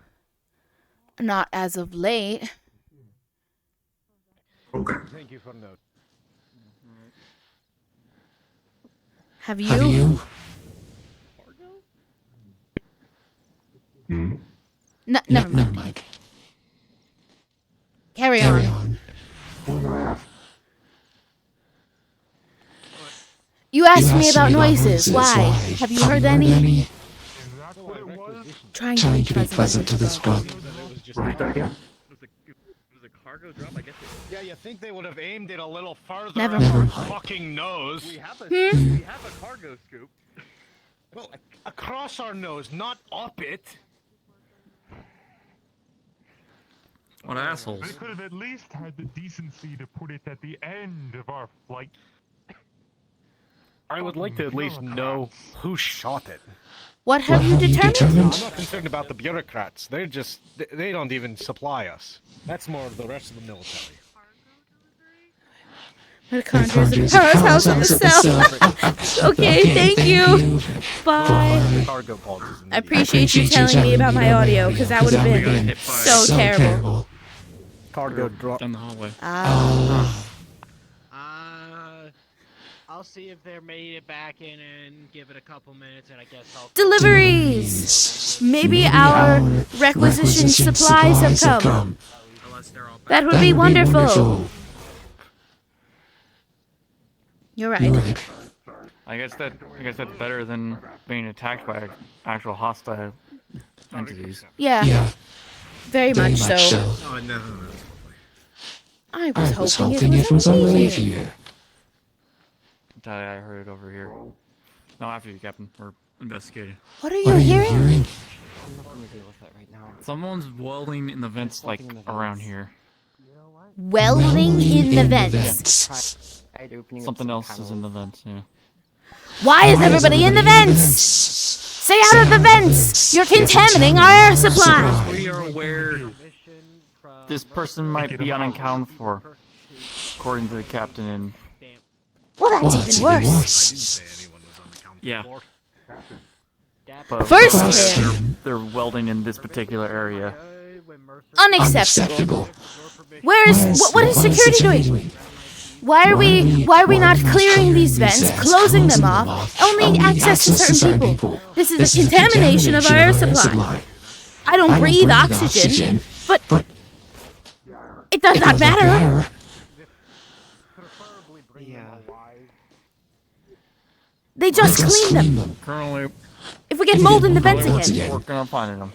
Not as of late. Okay. Thank you for note. Have you? Never mind. Carry on. You asked me about noises. Why? Have you heard any? Trying to be pleasant to this bug. Right there. It was a cargo drop, I guess. Yeah, you think they would have aimed it a little farther Never up mind. our fucking nose? We have a cargo scoop. Well, across our nose, not up it. What assholes. They could have at least had the decency to put it at the end of our flight. I would like to at least know who shot it. What have you determined? I'm not concerned about the bureaucrats. They don't even supply us. That's more of the rest of the military. Mitochondria is a powerhouse of the cell. Okay, thank you. Bye. I appreciate you telling me about my audio, because that would have been so terrible. Cargo drop down the hallway. I'll see if they're made it back in and give it a couple minutes, and I guess I'll... Deliveries! Maybe our requisition supplies have come. That would be wonderful. You're right. I guess that's better than being attacked by actual hostile entities. Yeah. Very much so. Oh, no. I was hoping it was only here. I heard it over here. No, after you, Captain. We're investigating. What are you hearing? I'm not gonna deal with that right now. Someone's welding in the vents, like, around here. Welding in the vents. Something else is in the vents, yeah. Why is everybody in the vents? Stay out of the vents! You're contaminating our air supply! We are aware this person might be unaccounted for, according to the captain and... Well, that's even worse. Yeah. But First they're welding in this particular area. Unacceptable. What is security doing? Why are we not clearing these vents, closing them off, only access to certain people? This is a contamination of our air supply. I don't breathe oxygen, but it does not matter. They just cleaned them. Currently, if we get mold in the vents again, working on finding them.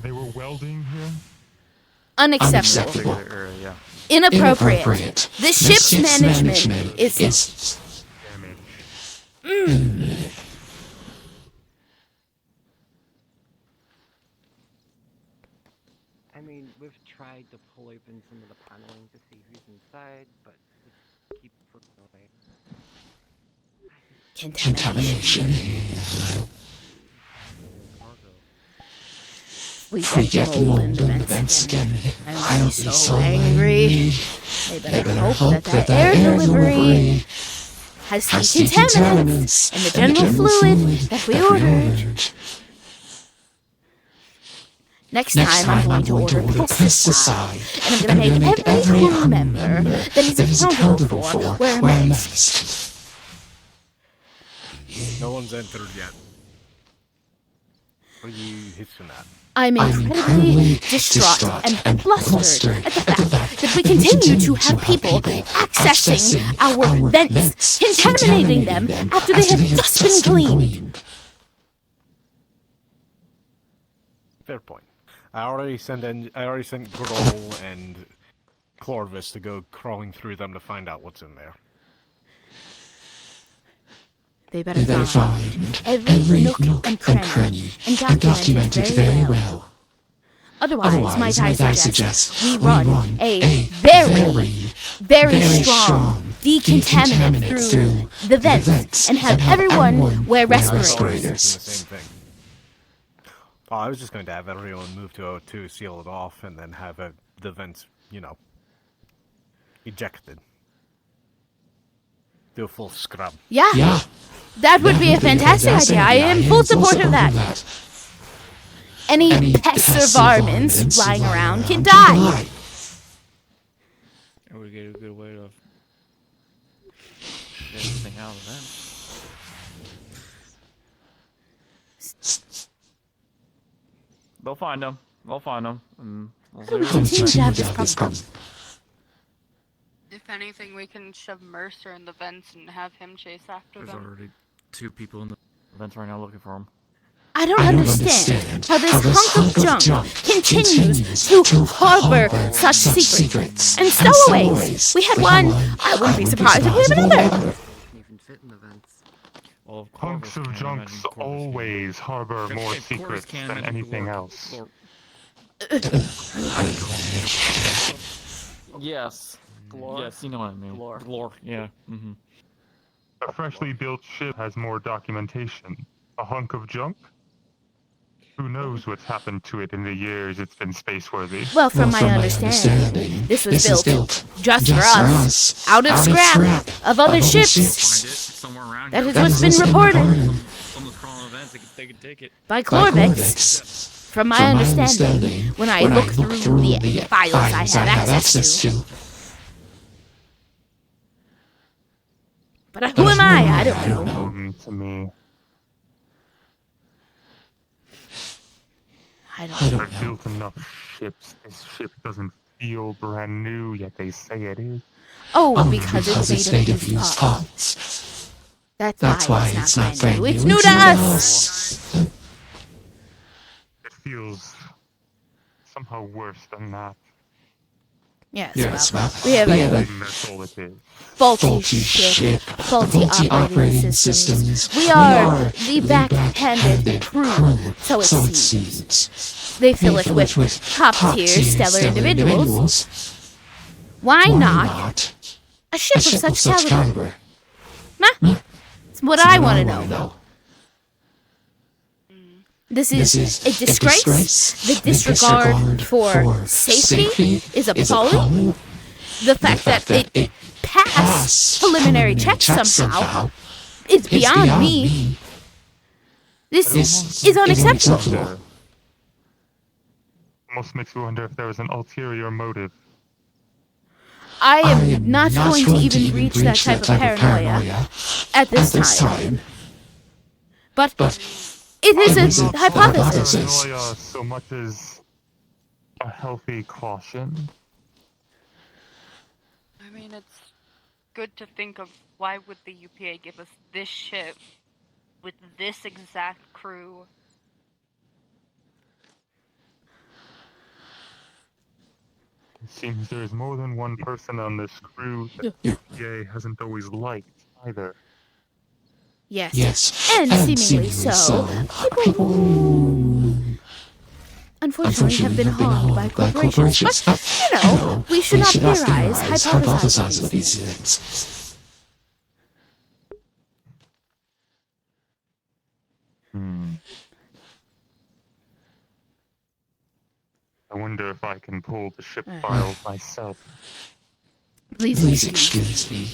They were welding here? Unacceptable. Inappropriate. This ship's management is... I mean, we've tried to pull open some of the paneling to see who's inside, but we keep putting away. Contamination. We get mold in the vents again. I'm so angry. They better hope that air delivery has the contaminants and the general fluid that we ordered. Next time I'm going to order pesticide, and I'm going to make every crew member that is accountable for wear a mask. No one's entered yet. What are you hissing at? I'm incredibly distraught and flustered at the fact that we continue to have people accessing our vents, contaminating them after they have just been cleaned. Fair point. I already sent Grohl and Clorvis to go crawling through them to find out what's in there. They better find every nook and cranny and document it very well. Otherwise, might I suggest we run a very strong decontaminant through the vents and have everyone wear respirators. Same thing. Oh, I was just going to have everyone move to O2, seal it off, and then have the vents, ejected. Do a full scrub. Yeah. That would be a fantastic idea. I am full support of that. Any pests or varmints flying around can die. It would get a good way to get everything out of them. They'll find them. And we'll continue to have this problem. If anything, we can shove Mercer in the vents and have him chase after There's them. already 2 people in the vents right now looking for him. I don't understand how this hunk of junk continues to harbor such secrets and stowaways. We had one. I wouldn't be surprised if we have another. Even fit in the vents. Well, Hunks of junks always harbor more secrets than anything else. Yes. Glor. Yes, you know what I mean. Glor. Yeah. Mm-hmm. A freshly built ship has more documentation. A hunk of junk? Who knows what's happened to it in the years it's been spaceworthy? Well, from my understanding, this was built just for us, out of scrap of other ships. That is what's been reported Someone's crawling events, they could take it. by Corvix. From my understanding, when I look through the files I have access to. But who am I? I don't know. To me. I don't know. I've built enough ships. This ship doesn't feel brand new, yet they say it is. Oh, because it's made of used parts. That's why it's not brand new. It's new to us! It feels somehow worse than that. Yes, well, we have a faulty ship, faulty operating systems. We are the backhanded crew, so it seems. They fill it with top-tier stellar individuals. Why not a ship of such caliber? Nah, it's what I want to know. This is a disgrace. The disregard for safety is appalling. The fact that it passed preliminary checks somehow is beyond me. This is unacceptable. Almost makes me wonder if there was an ulterior motive. I am not going to even reach that type of paranoia at this time. But it is a hypothesis. Paranoia so much as a healthy caution. I mean, it's good to think of why would the UPA give us this ship with this exact crew. It seems there is more than one person on this crew that the UPA hasn't always liked either. Yes. And seemingly so. People who unfortunately have been harmed by corporations. But, you know, we should not theorize, hypothesize of these things. I wonder if I can pull the ship file myself. Please excuse me.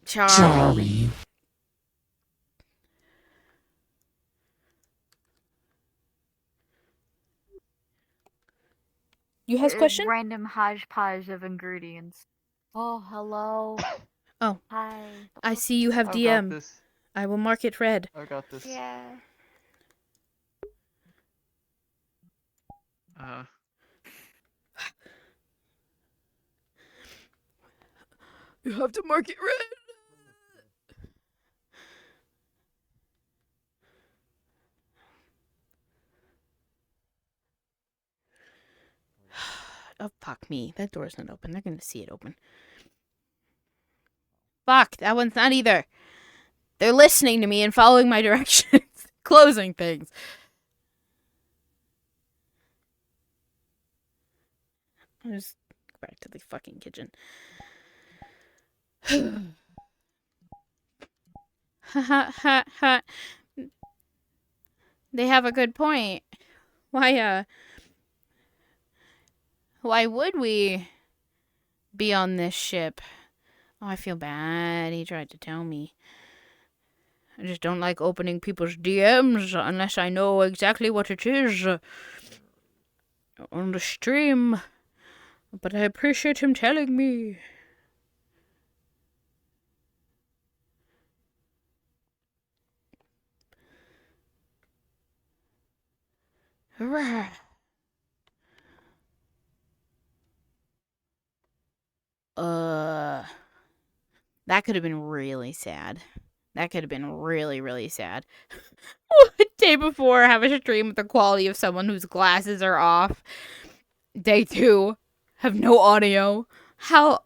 Charlie. You have a question? Random hodgepodge of ingredients. Oh, hello. Oh. Hi. I see you have DM. Got this. I will mark it red. I got this. Yeah. You have to mark it red. Oh, fuck me. That door's not open. They're going to see it open. Fuck, that one's not either. They're listening to me and following my directions. Closing things. I'll just go back to the fucking kitchen. Ha ha ha ha. They have a good point. Why would we be on this ship? Oh, I feel bad. He tried to tell me. I just don't like opening people's DMs unless I know exactly what it is on the stream. But I appreciate him telling me. Hurrah. That could have been really sad. That could have been really, really sad. Day before, have a stream with the quality of someone whose glasses are off. Day 2, have no audio. How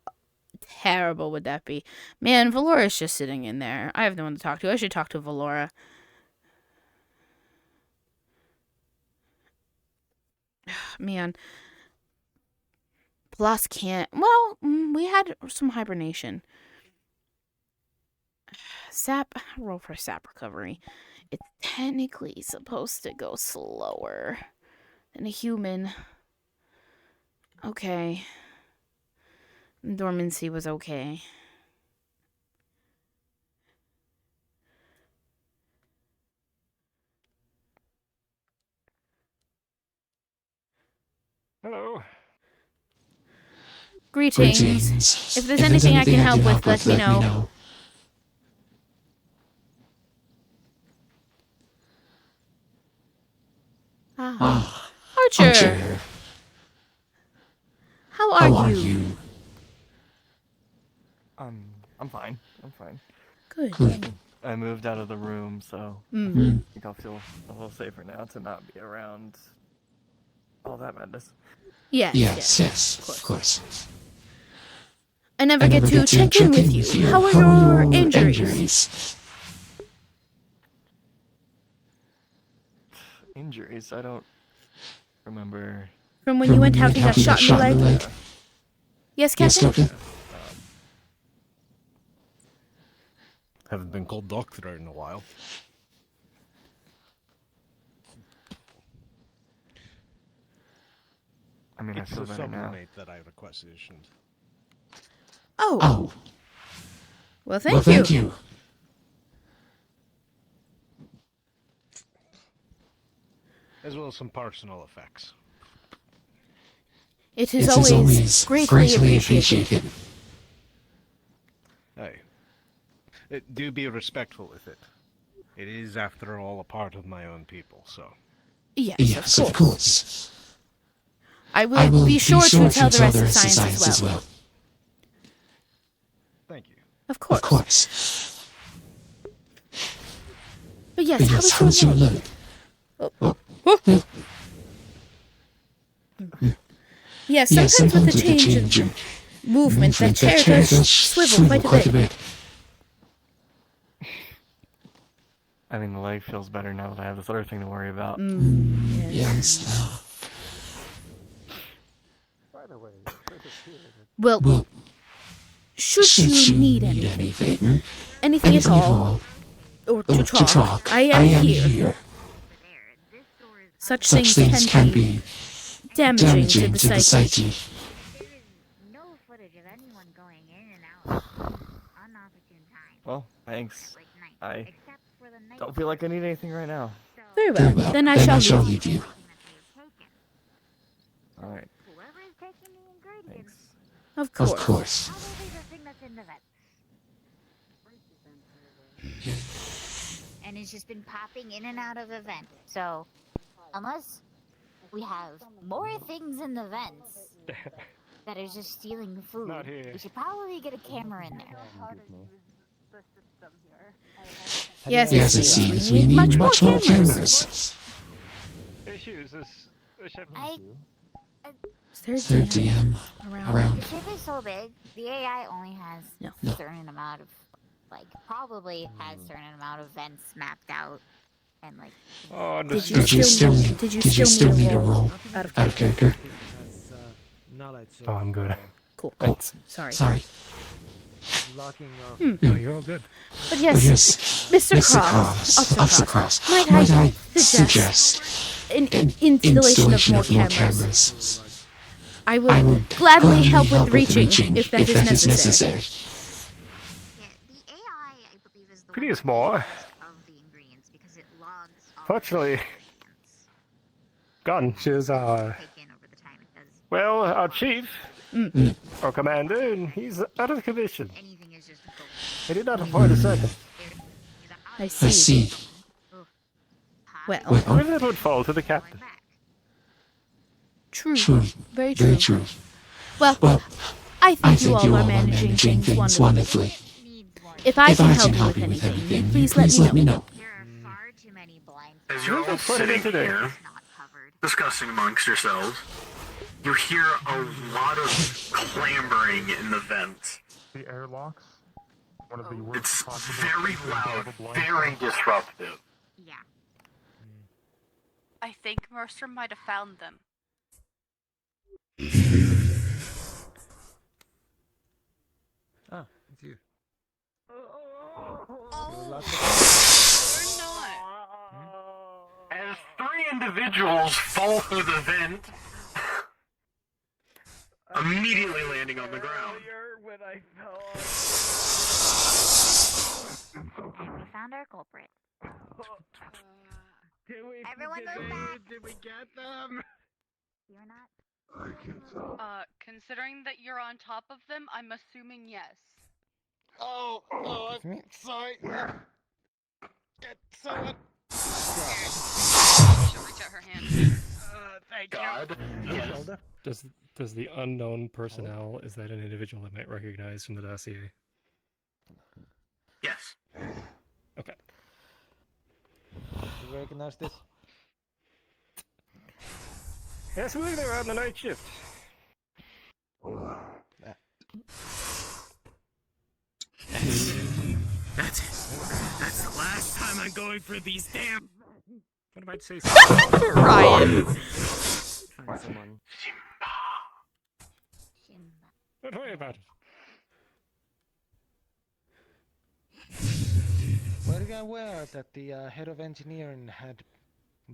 terrible would that be? Man, Valora's just sitting in there. I have no one to talk to. I should talk to Valora. Man. Pallas can't. Well, we had some hibernation. Sap. Roll for sap recovery. It's technically supposed to go slower than a human. Okay. Dormancy was okay. Hello. Greetings. If there's anything I can help with, let me know. Archer. How are you? I'm fine. I'm fine. Good. I moved out of the room, so Mhm. I think I'll feel a little safer now to not be around all that madness. Yes, of course. I never get to check in with you. How are your injuries? Injuries? I don't remember. From when you went out and got shot in the leg? Yes, Captain? Haven't been called doctor in a while. I mean, It's I feel the better now. sublimate that I requisitioned. Oh. Well, thank you. As well as some personal effects. It is always greatly appreciated. Hey. Do be respectful with it. It is, after all, a part of my own people, so... Yes, of course. I will be sure to tell the rest of science as well. Thank you. Of course. But yes, how is your leg? Yes, sometimes with the change in movement, that chair does swivel quite a bit. I mean, the leg feels better now that I have this other thing to worry about. Yes. By the way, Well, should you need anything at all, or to talk, I am here. Such things can be damaging to the psyche. No footage of anyone going in and out unopportune times. Well, thanks. Like night, I except for the night. don't feel like I need anything right now. Very well. Then I shall leave you. Alright. Whoever is taking the ingredients. Of course. Probably the thing that's in the vet. And it's just been popping in and out of the vent. So, unless we have more things in the vents that are just stealing food, Not here. we should probably get a camera in there. Yes, it seems we need much more cameras. Issues. This ship. Is there a DM around? The ship is so big, the AI only has a certain amount of, probably has a certain amount of vents mapped out, and Oh, Did you still need a roll out of character? Oh, I'm good. Cool. Thanks. Sorry. Locking off. No, you're all good. But yes, Mr. Officer Cross, might I suggest an installation of more cameras? I will gladly help with reaching if that is necessary. Pretty small. Fortunately, gone. She's our chief, our commander, and he's out of commission. I did not appoint a second. I see. Well, That would fall to the captain. True. Very true. Well, I think you all are managing things wonderfully. If I can help you with anything, please let me know. There are far too many blind As you're all sitting here, discussing amongst yourselves, you hear a lot of clambering in the vents. The airlocks? One of the worst It's possible very cases loud, of a blind very spot. disruptive. Yeah. I think Mercer might have found them. Ah, it's you. As 3 individuals fall through the vent, immediately landing on the ground. When I fell We found our culprit. Everyone move back! Did we get them? You're not. Considering that you're on top of them, I'm assuming yes. Oh, I'm sorry. Get someone. She'll reach out her hand. Thank God. Yes. Does the unknown personnel, is that an individual I might recognize from the dossier? Yes. Okay. Do you recognize this? Yes, we they were on the night shift. That's it. That's the last time I'm going for these damn. What am I to say? Ryan. Find someone. Don't worry about it. Were you aware that the head of engineering had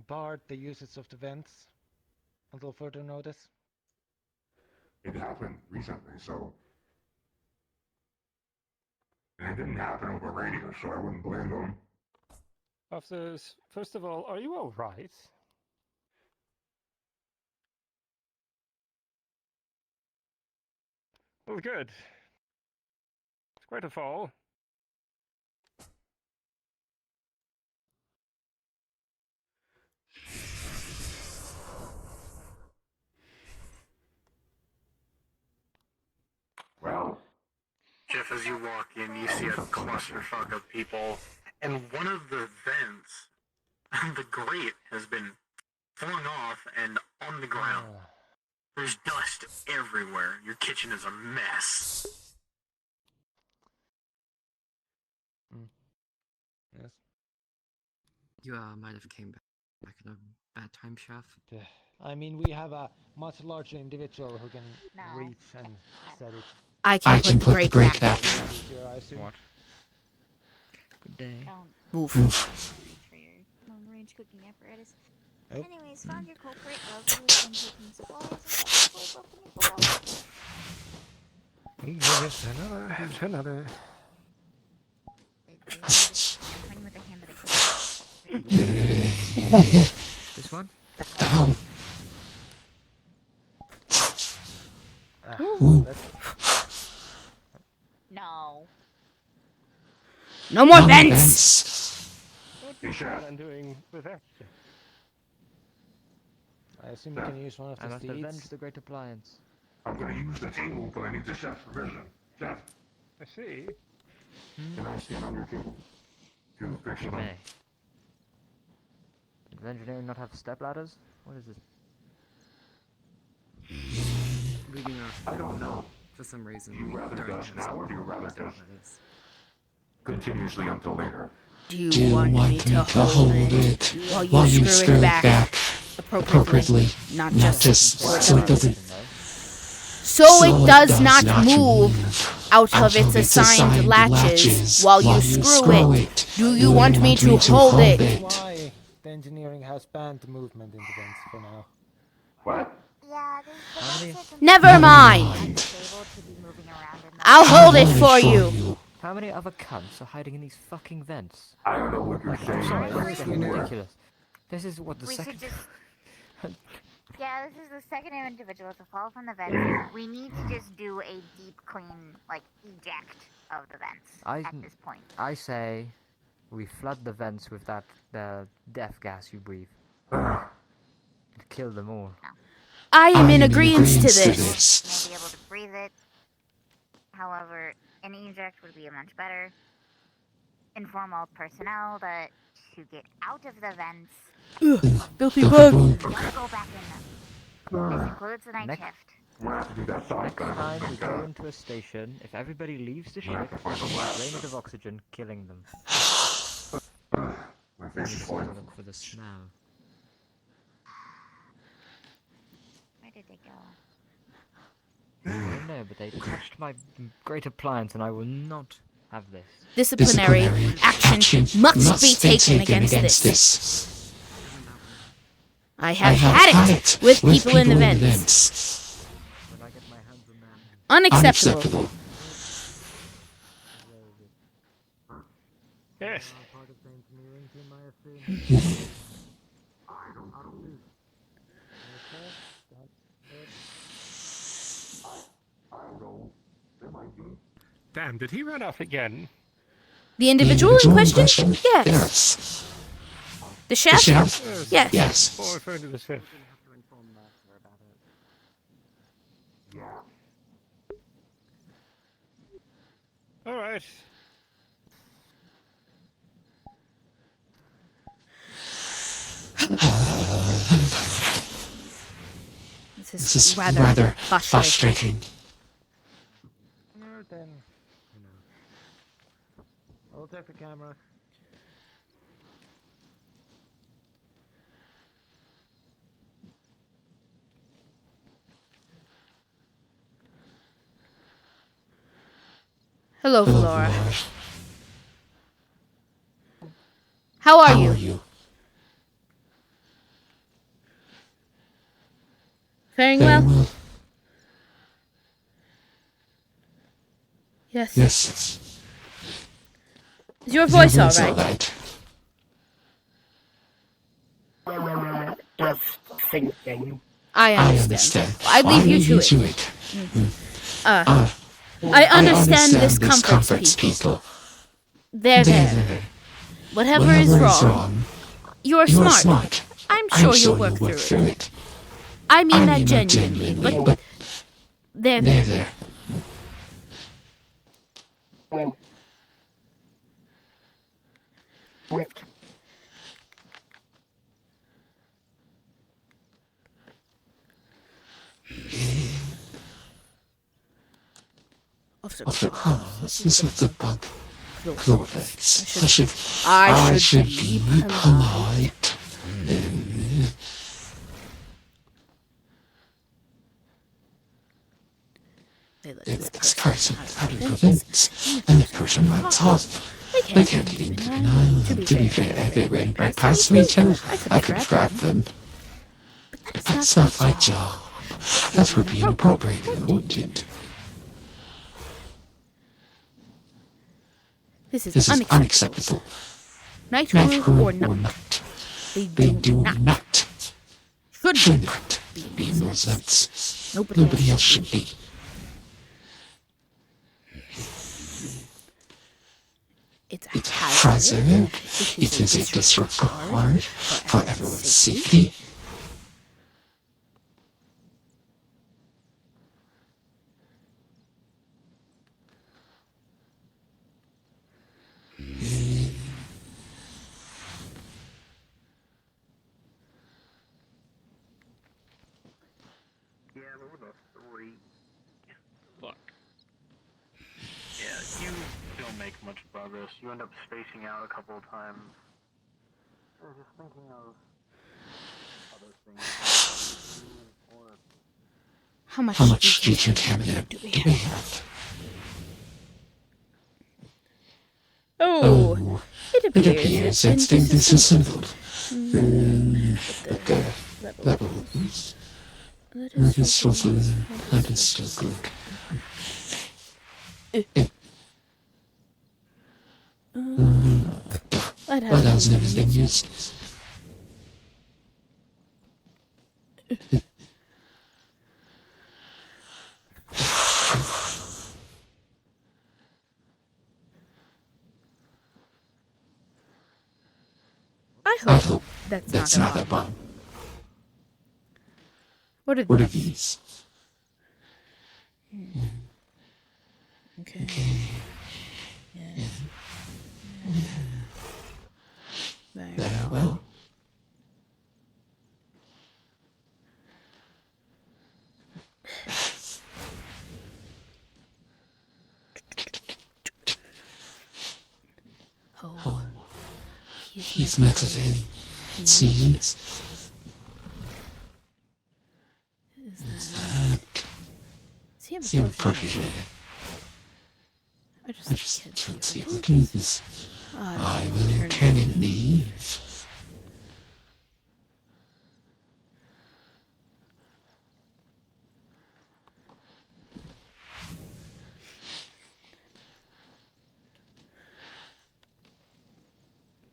barred the usage of the vents until further notice? It happened recently, so... And it didn't happen over radio, so I wouldn't blame them. Officers, first of all, are you all right? Well, good. It's quite a fall. Well... Jeff, as you walk in, you see a clusterfuck of people, and one of the vents, the grate has been flung off and on the ground. There's dust everywhere. Your kitchen is a mess. Yes. You might have came back at a bad time, Chef. I mean, we have a much larger individual who can reach and set it. I can put the grate back. What? Good day. Move. For your long-range cooking apparatus. Nope. Anyways, found your culprit. I've been taking supplies and Yes, another. pointing with the hand that I This one? No. No more vents! What I'm doing with that. I assume you can use one of I the must steeds. avenge the great appliance. I'm gonna use the table, but I need the chef's permission. Chef, I see. can I stand on your table? To fix You them? may. Does engineering not have step ladders? What is this? Reading off. I don't know. For some reason. Do you rather during dust the now, or do you rather step dust ladders. continuously until later? Do you want me to hold it while you screw it back appropriately? Not just so it doesn't... So it does not move out of its assigned latches while you screw it. Do you want me to hold it? Why the engineering has banned movement in the vents for now. What? Yeah, Never mind. I'll hold it for you. How many other cunts are hiding in these fucking vents? I don't know what you're saying. I'm sorry, but this is somewhere. getting ridiculous. This is what the We second... should just... Yeah, this is the second individual to fall from the vents. We need to just do a deep clean, like, eject of the vents at this point. I say we flood the vents with that death gas you breathe. Kill them all. No. I am in agreement to this. May be able to breathe it. However, an eject would be much better. inform all personnel that to get out of the vents. Ugh, filthy bug. Don't go back in them. This includes the night Next- shift. Next time we go into a station, if everybody leaves the ship, drain it of oxygen, killing them. Look for the smell. Where did they go? I don't know, but they touched my great appliance, and I will not have this. Disciplinary action must be taken against this. I have had it with people in the vents. Unacceptable. Yes. Damn, did he run off again? The individual in question? Yes. The chef? Yes. Oh, referring to the chef. All right. This is rather frustrating. Then, I'll take the camera. Hello, Flora. How are you? Faring well? Yes. Is your voice alright? Just thinking. I understand. I leave you to it. I understand this comforts people. There. Whatever is wrong, you're smart. I'm sure you'll work through it. I mean that genuinely, but there. This is the bug. Chlorvex. I should be polite. This person out of the vents, and the person runs off. They can't even deny them. To be fair, they ran right past me too. I could grab them. But that's not my job. That would be inappropriate, wouldn't it? This is unacceptable. Night rule or not. They do not. Shouldn't be in those vents. Nobody else should be. It's a hazard. It is a disregard for everyone's safety. Fuck. Yeah, you don't make much progress. You end up spacing out a couple of times. I was just thinking of other things. How much decontaminant do we have? Oh, it appears it's been disassembled. But the levels. That is still good. That has never been used. I hope that's not a bomb. What are these? Okay. Yeah. well. Oh. He's meddling, it seems. Is that... Is he appropriate? I just can't see looking at this. I will can it leave.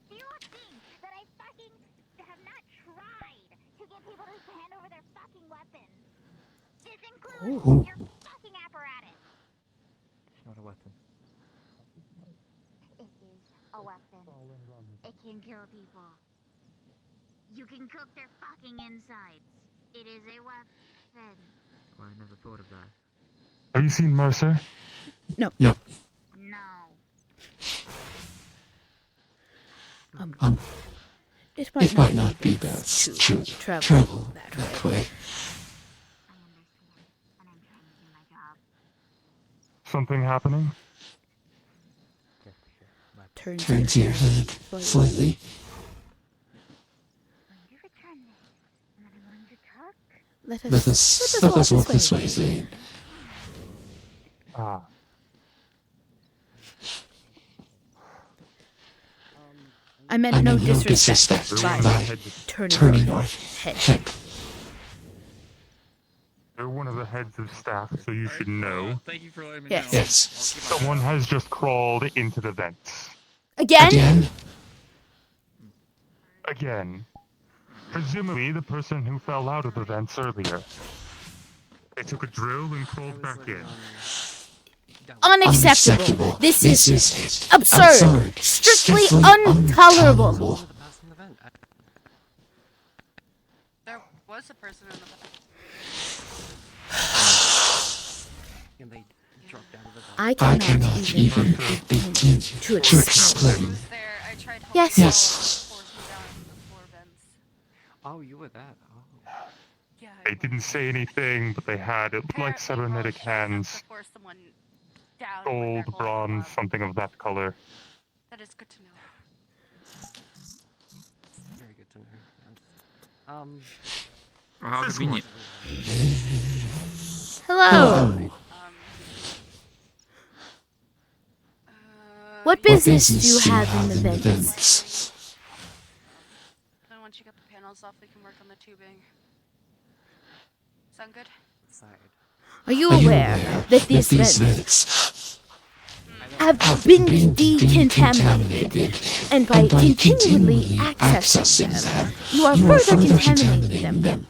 Do you think that I fucking have not tried to get people to hand over their fucking weapons? This includes your fucking apparatus. It's not a weapon. It is a weapon. It can kill people. You can cook their fucking insides. It is a weapon. Well, I never thought of that. Have you seen Mercer? No. Yep. No. It It might not be best to travel that way. Something happening? Turns your head slightly. Let us walk this way, Zane. Ah. I meant no disrespect by turning your head. You're one of the heads of staff, so you should know. Thank you for letting me Yes. know. Yes. Someone has just crawled into the vents. Again? Again. Presumably the person who fell out of the vents earlier. They took a drill and crawled back in. Unacceptable. This is absurd. Strictly intolerable. There was a person in the vent. And they dropped out of the vent. I cannot even begin to explain. Yes. Oh, you were that. Oh. They didn't say anything, but they had, it looked like cybernetic hands. Gold, bronze, something of that color. That is good to know. Very good to know. How convenient. Hello. What business do you have in the vents? Then once you get the panels off, we can work on the tubing. Sound good? Are you aware that these vents have been decontaminated, and by continually accessing them, you are further contaminating them?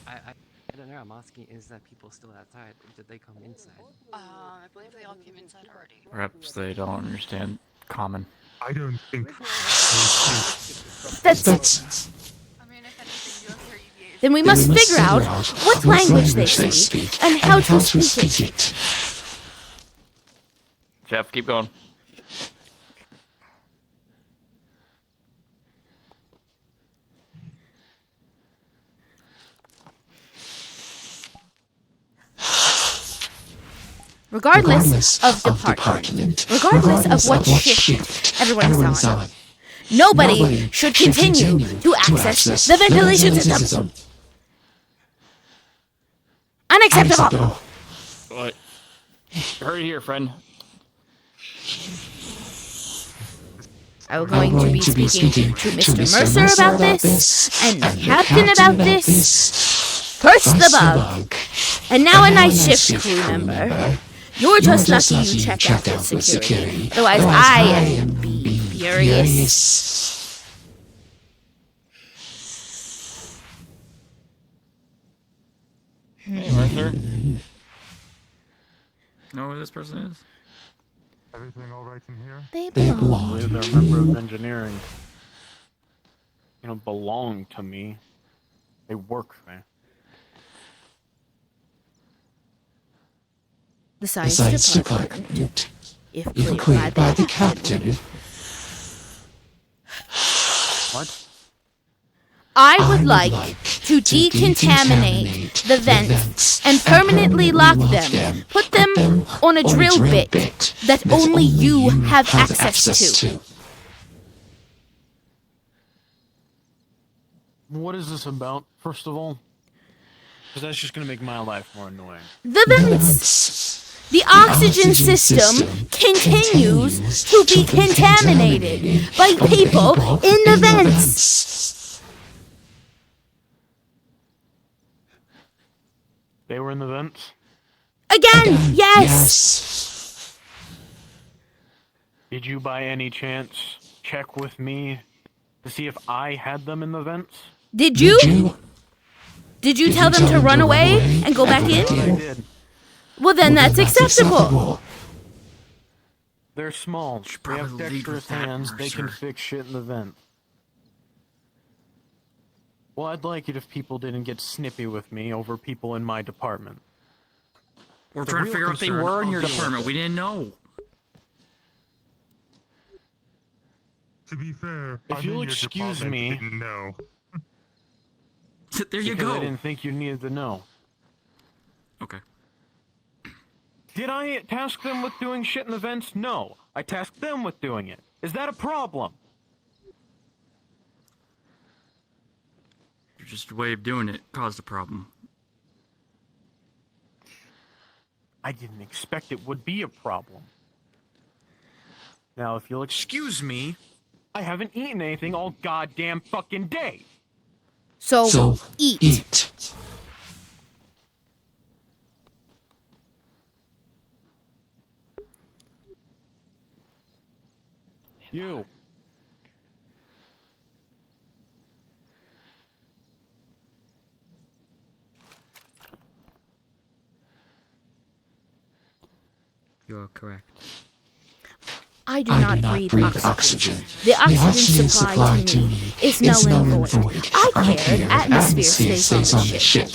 I don't know, I'm asking, is that people still outside, or did they come inside? I believe they all came inside already. Perhaps they don't understand common. I don't think... That's... Then we must figure out what language they speak and how to speak it. Jeff, keep going. Regardless of department, regardless of what shift everyone is on, nobody should continue to access the ventilation system. Unacceptable! What? Heard it here, friend. I'm going to be speaking to Mr. Mercer about this, and the captain about this. First the bug, and now a night shift crew member. You're just lucky you checked out with security. Otherwise, I am be furious. Hey, Mercer. Know who this person is? Everything alright in here? They belong. They're a member of engineering. You know, belong to me. They work for me. The science department, if cleared by the captain. What? I would like to decontaminate the vents and permanently lock them. Put them on a drill bit that only you have access to. What is this about, first of all? Because that's just going to make my life more annoying. The vents! The oxygen system continues to be contaminated by people in the vents. They were in the vents? Again, yes! Did you by any chance check with me to see if I had them in the vents? Did you? Did you tell them to run away and go back in? I did. Well, then that's acceptable. They're small. They have dexterous hands. They can fix shit in the vent. Well, I'd like it if people didn't get snippy with me over people in my department. We're trying to figure out if they were in your department. We didn't know. To be fair, if you'll excuse me, didn't know. There you because go. I didn't think you needed to know. Okay. Did I task them with doing shit in the vents? No. I tasked them with doing it. Is that a problem? Just a way of doing it caused a problem. I didn't expect it would be a problem. Now, if you'll excuse me, I haven't eaten anything all goddamn fucking day. So eat. You. You're correct. I do not breathe oxygen. The oxygen supply to me is null and void. I care atmosphere stays on the ship.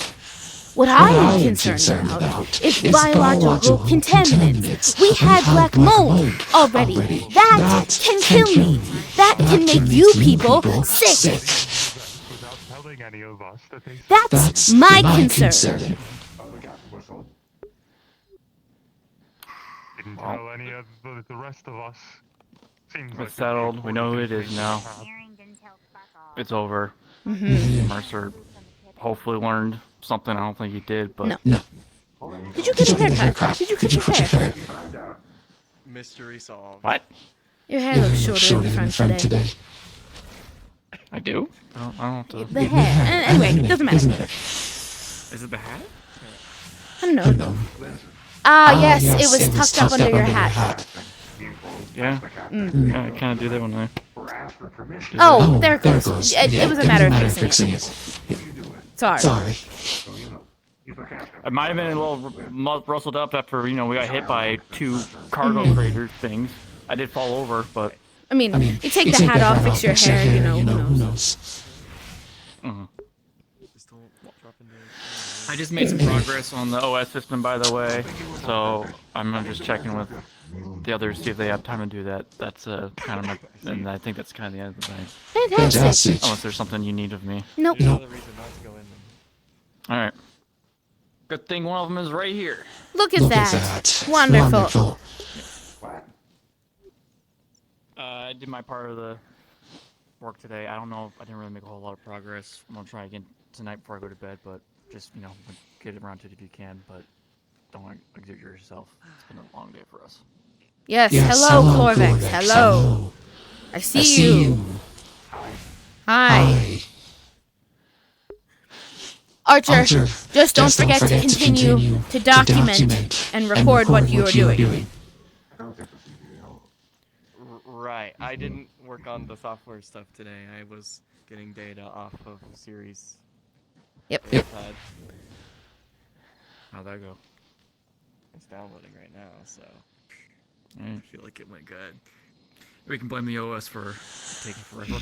What I am concerned about is biological contaminants. We had black mold already. That can kill me. That can make you people sick. Without telling any of us that they That's my concern. didn't tell any of the rest of us. Seems like It's settled. We know who it is now. It's over. Mercer hopefully learned something. I don't think he did, but... No. Did you get a haircut? Did you cut your hair? Mystery solved. What? Your hair looks shorter in the front today. I do? I don't have to... The hair. Anyway, doesn't matter. Is it the hat? I don't know. Yes, it was tucked up under your hat. Yeah? Yeah, I kind of do that when I... Oh, there it goes. It was a matter of fixing it. Sorry. I might have been a little rustled up after, we got hit by 2 cargo crater things. I did fall over, but... I mean, you take the hat off, fix your hair, who knows. I just made some progress on the OS system, by the way, so I'm just checking with the others, see if they have time to do that. That's kind of my... And I think that's kind of the end of the thing. Fantastic. Unless there's something you need of me. Nope. Alright. Good thing one of them is right here. Look at that. Wonderful. I did my part of the work today. I don't know, I didn't really make a whole lot of progress. I'm gonna try again tonight before I go to bed, but just, get around to it if you can, but don't exert yourself. It's been a long day for us. Yes, hello, Clorvex. Hello. I see you. Hi. Archer, just don't forget to continue to document and record what you are doing. Right. I didn't work on the software stuff today. I was getting data off of Series. Yep. How'd that go? It's downloading right now, so I feel like it went good. We can blame the OS for taking forever.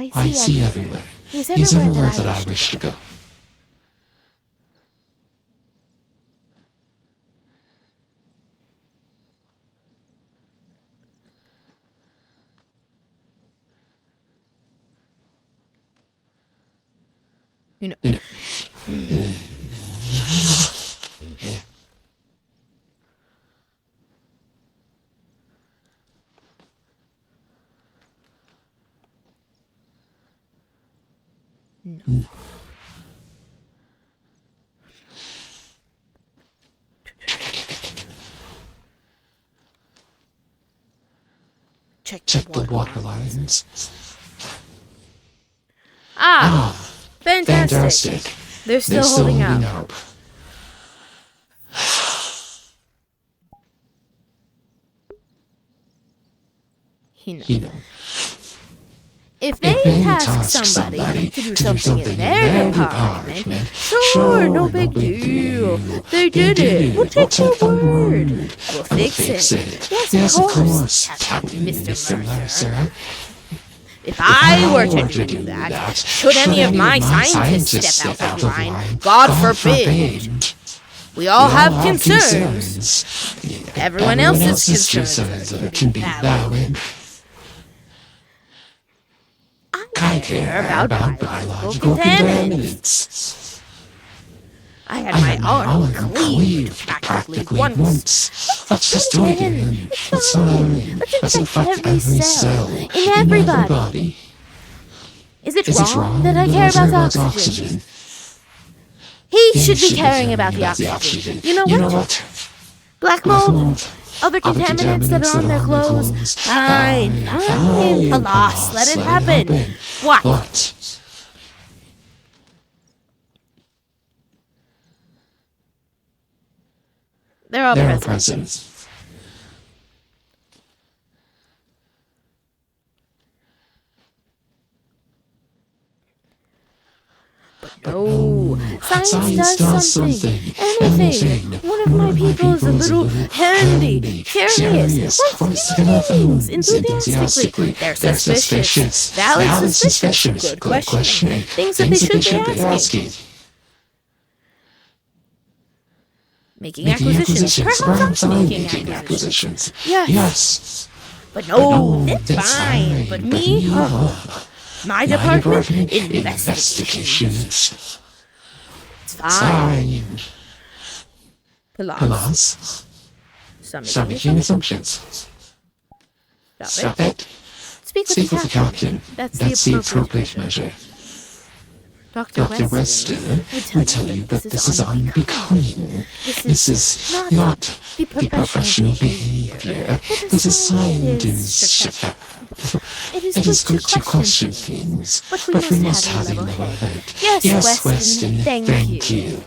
I see everywhere. He's everywhere that I wish to go. You know. No. Check the water lines. Fantastic. They're still holding up. You know. If they task somebody to do something in their department, sure, no big deal. They did it. We'll take their word. We'll fix it. Yes, of course, Captain Mr. Mercer. If I were to do that, should any of my scientists step out of line, God forbid. We all have concerns. Everyone else's concerns can be valid. I care about biological contaminants. I had my arm cleaved practically once. Let's just do it again. It's fine. Let's infect every cell in everybody. Is it wrong that I care about the oxygen? He should be caring about the oxygen. You know what? Black mold, other contaminants that are on their clothes. Fine. Pallas, let it happen. What? They're all present. But no, science does something. Anything. One of my people is a little handy, curious, wants to do things enthusiastically. They're suspicious. Valid suspicions. Good questioning. Things that they should be asking. Making acquisitions. Perhaps I'm making acquisitions. Yes. But no, it's fine. But me? My department? Investigations. It's fine. Pallas. Some making assumptions. Stop it. Speak with the captain. That's the appropriate measure. Dr. Weston, I tell you that this is unbecoming. This is not the professional behavior. This is scientific. It is good to question things, but we must have a level head. Yes, Weston, thank you.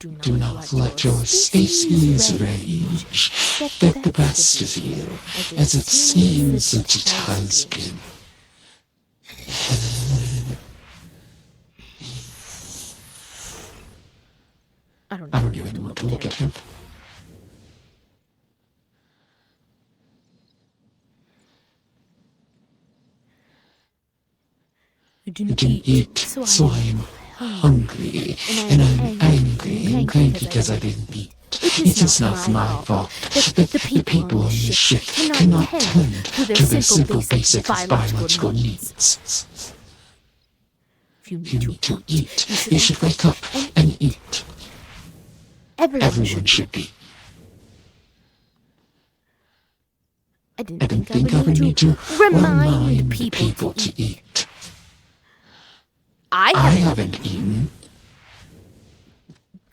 Do not let your species rage get the best of you, as it seems that it has been. I don't even want to look at him. I didn't eat, so I'm hungry, and I'm angry and cranky because I didn't eat. It is not my fault that the people on this ship cannot tend to their simple basic biological needs. If you need to eat, you should wake up and eat. Everyone should be. I didn't think I would need to remind people to eat. I haven't eaten.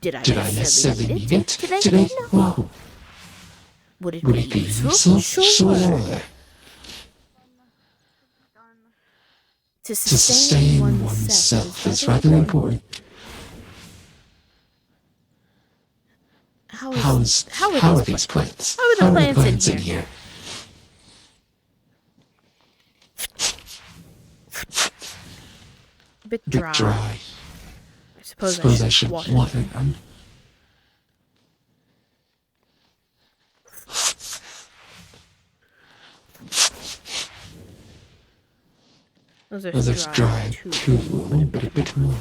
Did I necessarily need it today? No. Would it be useful? Sure. To sustain oneself is rather important. How are these plants? How are the plants in here? A bit dry. I suppose I should water them. Those are Others dry too, but a bit more.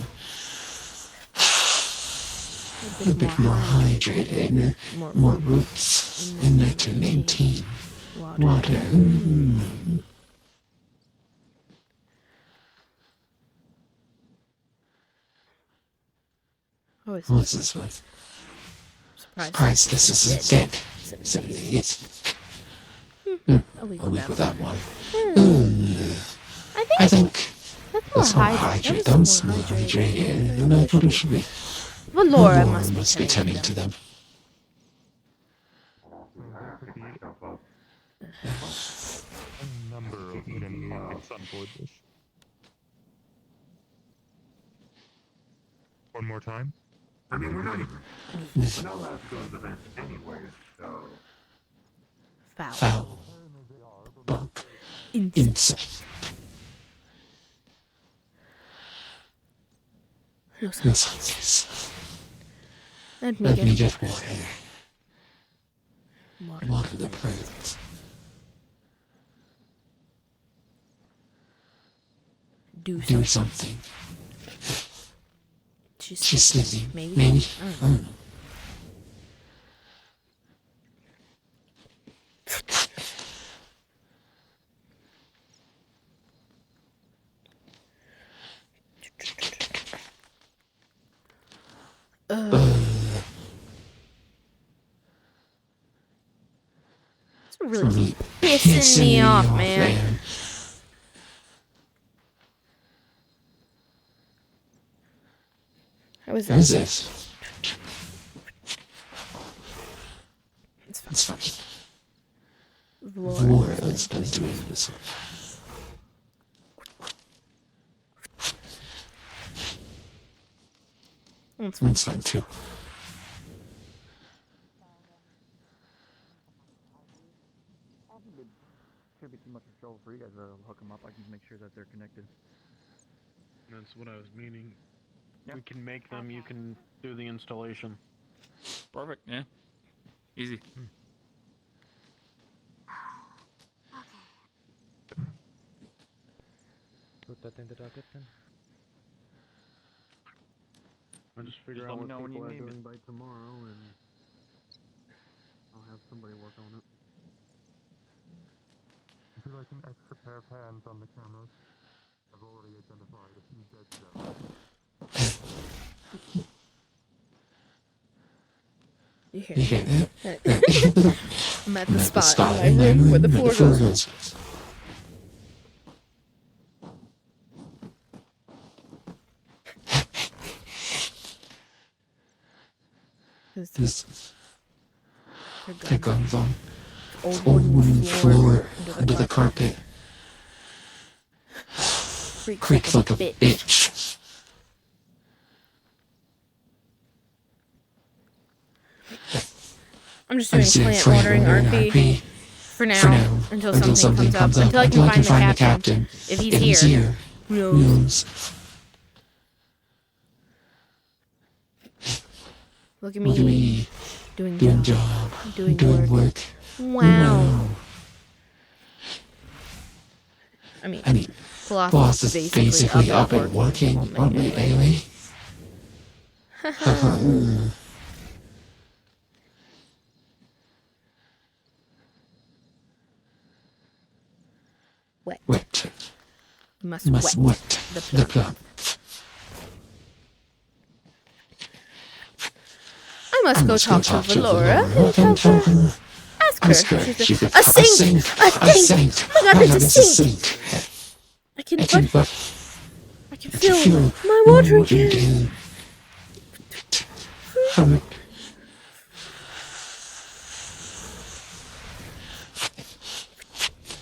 A bit more hydrated, more roots in there to maintain water. What's this one? Surprised this is dead. So it is. I'll leave with that one. I think that's more hydrated. That was more hydrated than I thought it should be. Well, Laura must be tending to them. A number of hidden pockets on board this. One more time. I mean, we're not allowed to go to the vent anyway, so... Foul. Bug. Insect. No science. Let me get water the plants. Do something. She's sleeping. Maybe. I don't know. It's really pissing me off, man. How is this? It's fine. Laura's been doing this. It's fine too. Should be too much trouble for you guys to hook them up. I can make sure that they're connected. That's what I was meaning. We can make them, you can do the installation. Perfect, yeah. Easy. Put that in the docket then. I'll just figure out what people are doing by tomorrow, and I'll have somebody work on it. Would you like an extra pair of hands on the cameras? I've already identified a few dead zones. You hear that? I'm at the spot in my room where the floor goes. They're guns on. Old wooden floor under the carpet. Creaks like a bitch. I'm just doing plant watering RP for now until something comes up. Until I can find the captain. If he's here. Who knows? Look at me. Doing job. Doing work. Wow. I mean, Boss is basically up and working on me daily. Wet. Must wet the plant. I must go talk to Valora and tell her. Ask her. She's a sink! A sink! Oh my god, there's a sink! I can feel my water again.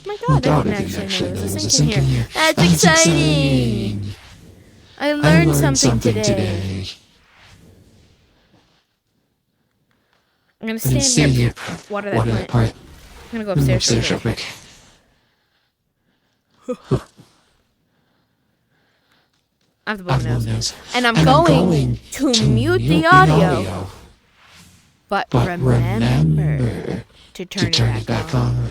My god, I didn't actually know there was a sink in here. That's exciting! I learned something today. I'm gonna stand here, water that plant. I'm gonna go upstairs real quick. I have the blow nose. And I'm going to mute the audio. But remember to turn it back on.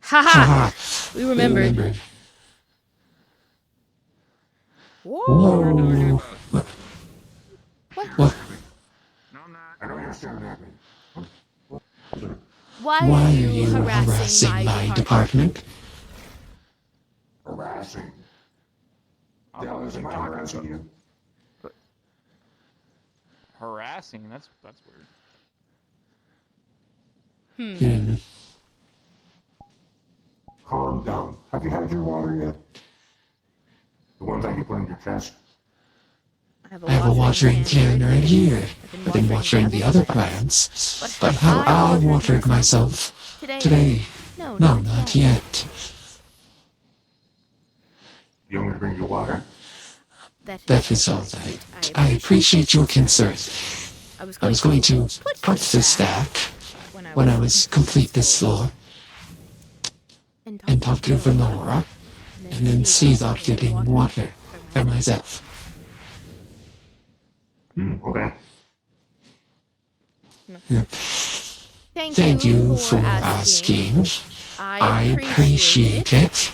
Haha! We remembered. Whoa. What? I know you're staring at me. Why are you harassing my department? Harassing? That wasn't harassing you. Harassing? That's weird. Calm down. Have you had your water yet? The ones that you put in your chest? I have a watering can right here. I've been watering the other plants. But how I watered myself today. No, not yet. You want me to bring you water? That is all right. I appreciate your concern. I was going to put this stack when I was complete this floor and talk to Venora and then see about getting water for myself. Okay. Thank you for asking. I appreciate it.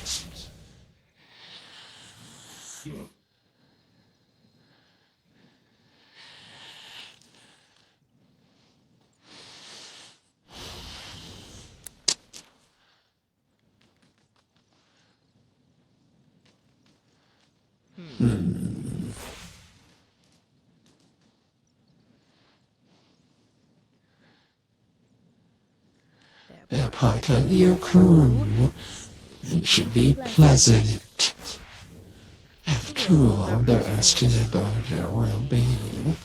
They're part of your crew. It should be pleasant. After all, they're asking about their well-being.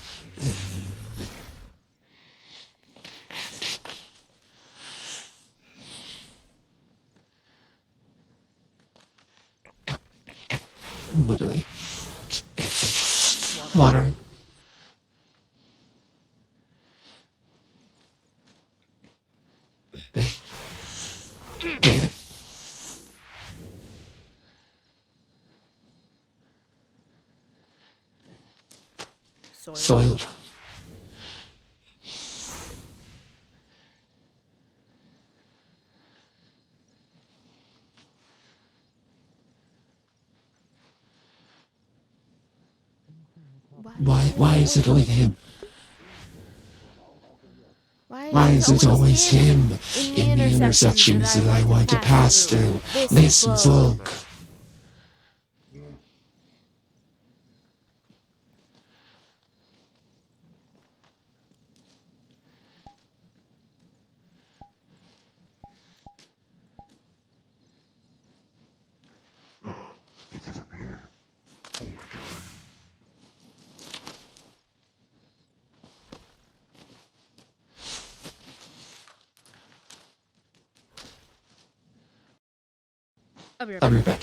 Literally. Water. David. Soiled. Why is it always him? Why is it always him in the intersections that I want to pass through? Listen, look. I'll be back.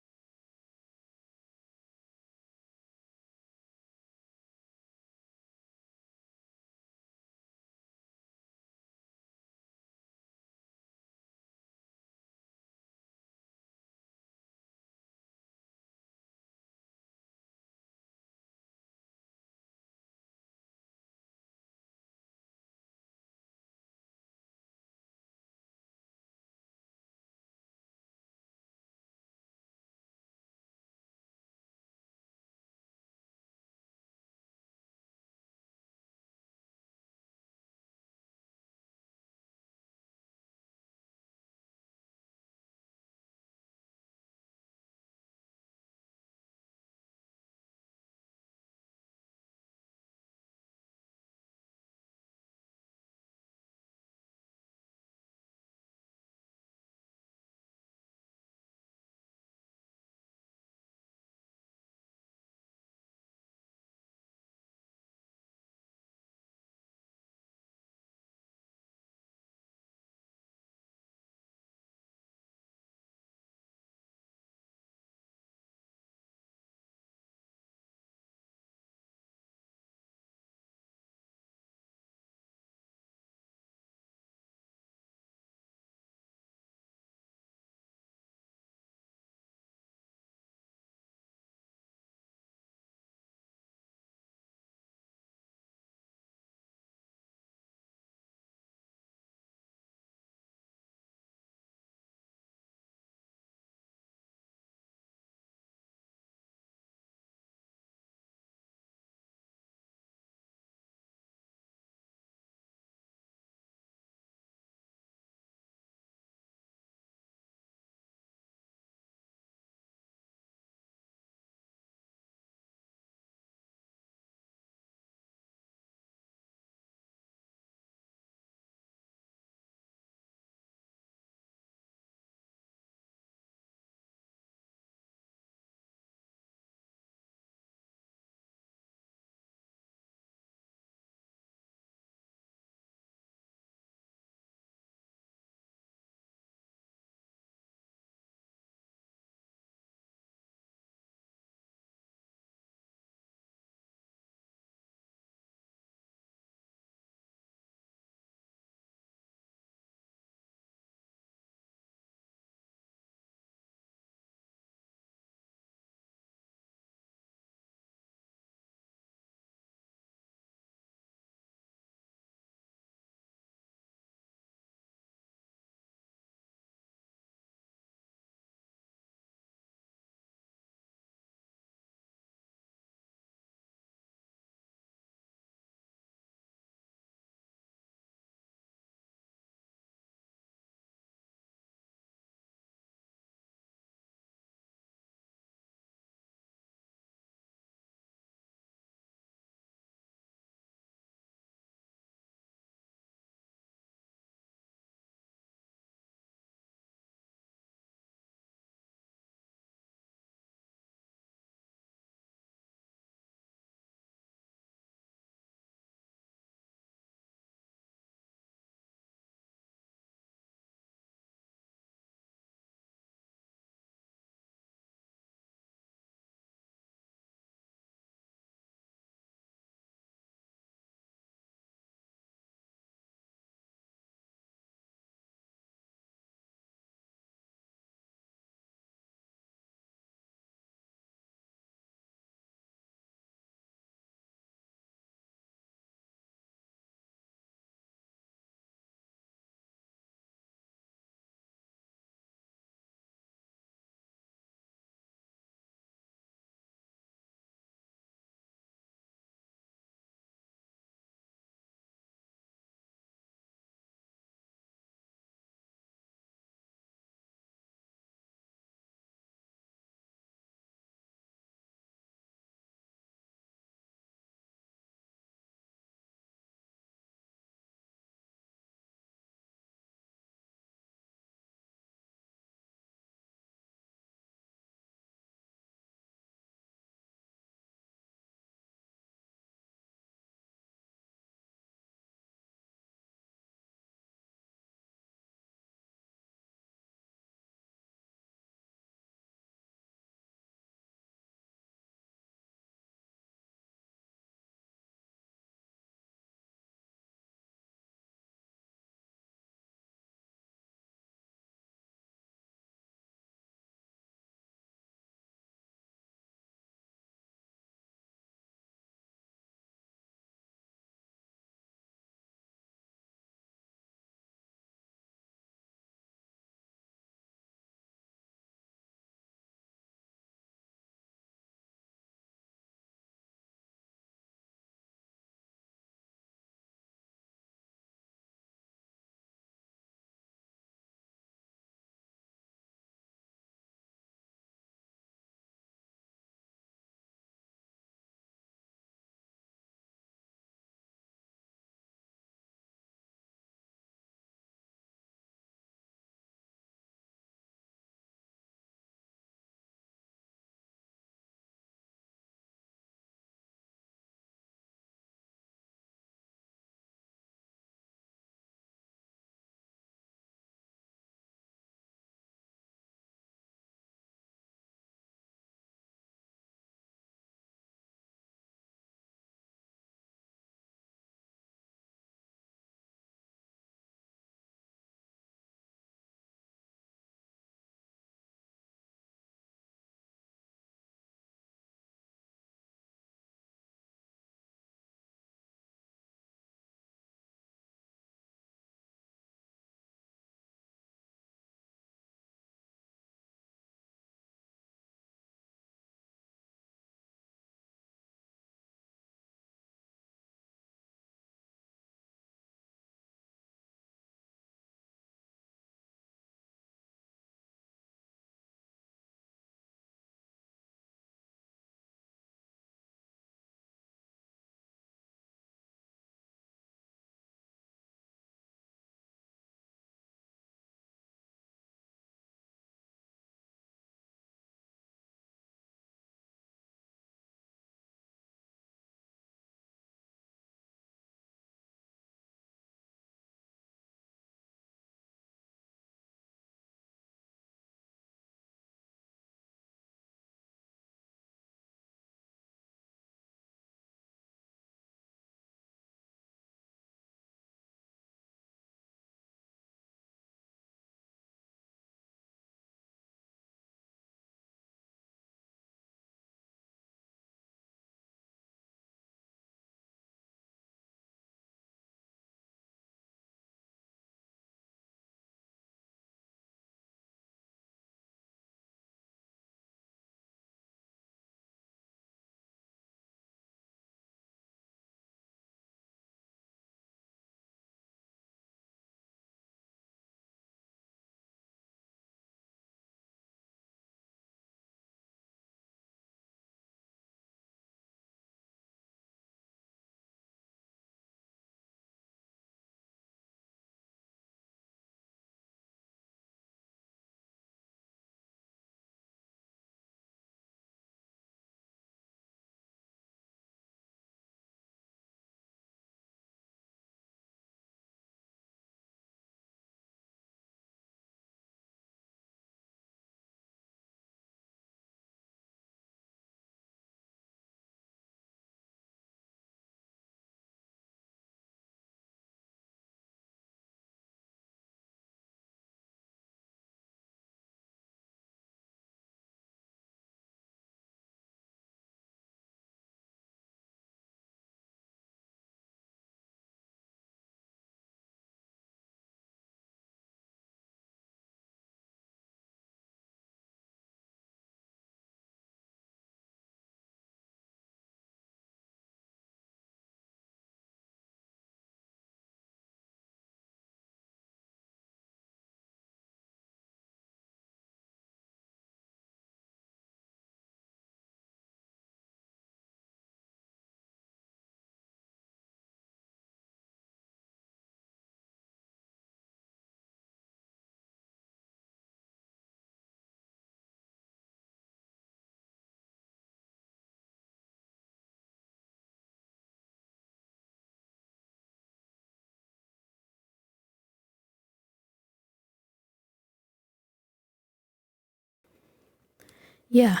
Yeah.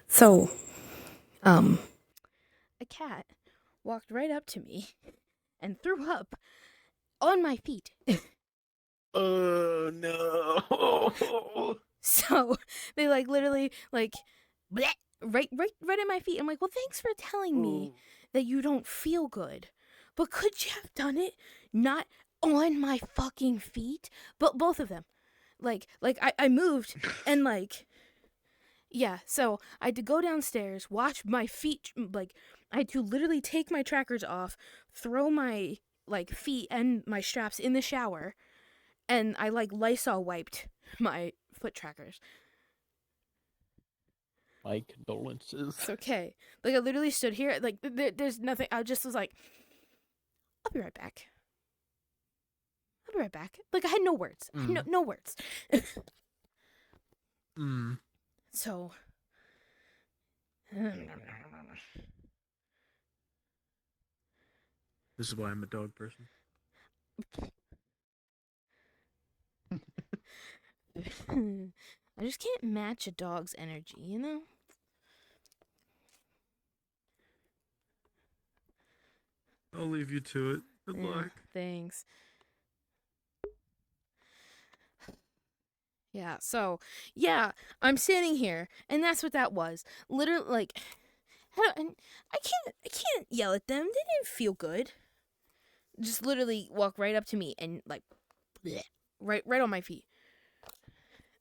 So, a cat walked right up to me and threw up on my feet. Oh no. So they like literally like bleh, right at my feet. I'm like, well, thanks for telling me that you don't feel good, but could you have done it not on my fucking feet? But both of them, like I moved and like. Yeah, so I had to go downstairs, wash my feet, like, I had to literally take my trackers off, throw my, like, feet and my straps in the shower, and I, like, Lysol wiped my foot trackers. My condolences. It's okay. Like, I literally stood here, like, there's nothing, I just was like, I'll be right back. I'll be right back. Like, I had no words. I had no words. So... This is why I'm a dog person. I just can't match a dog's energy, you know? I'll leave you to it. Good luck. Thanks. Yeah, so, yeah, I'm standing here, and that's what that was. Literally, like, I can't yell at them. They didn't feel good. Just literally walk right up to me and, like, bleh, right on my feet.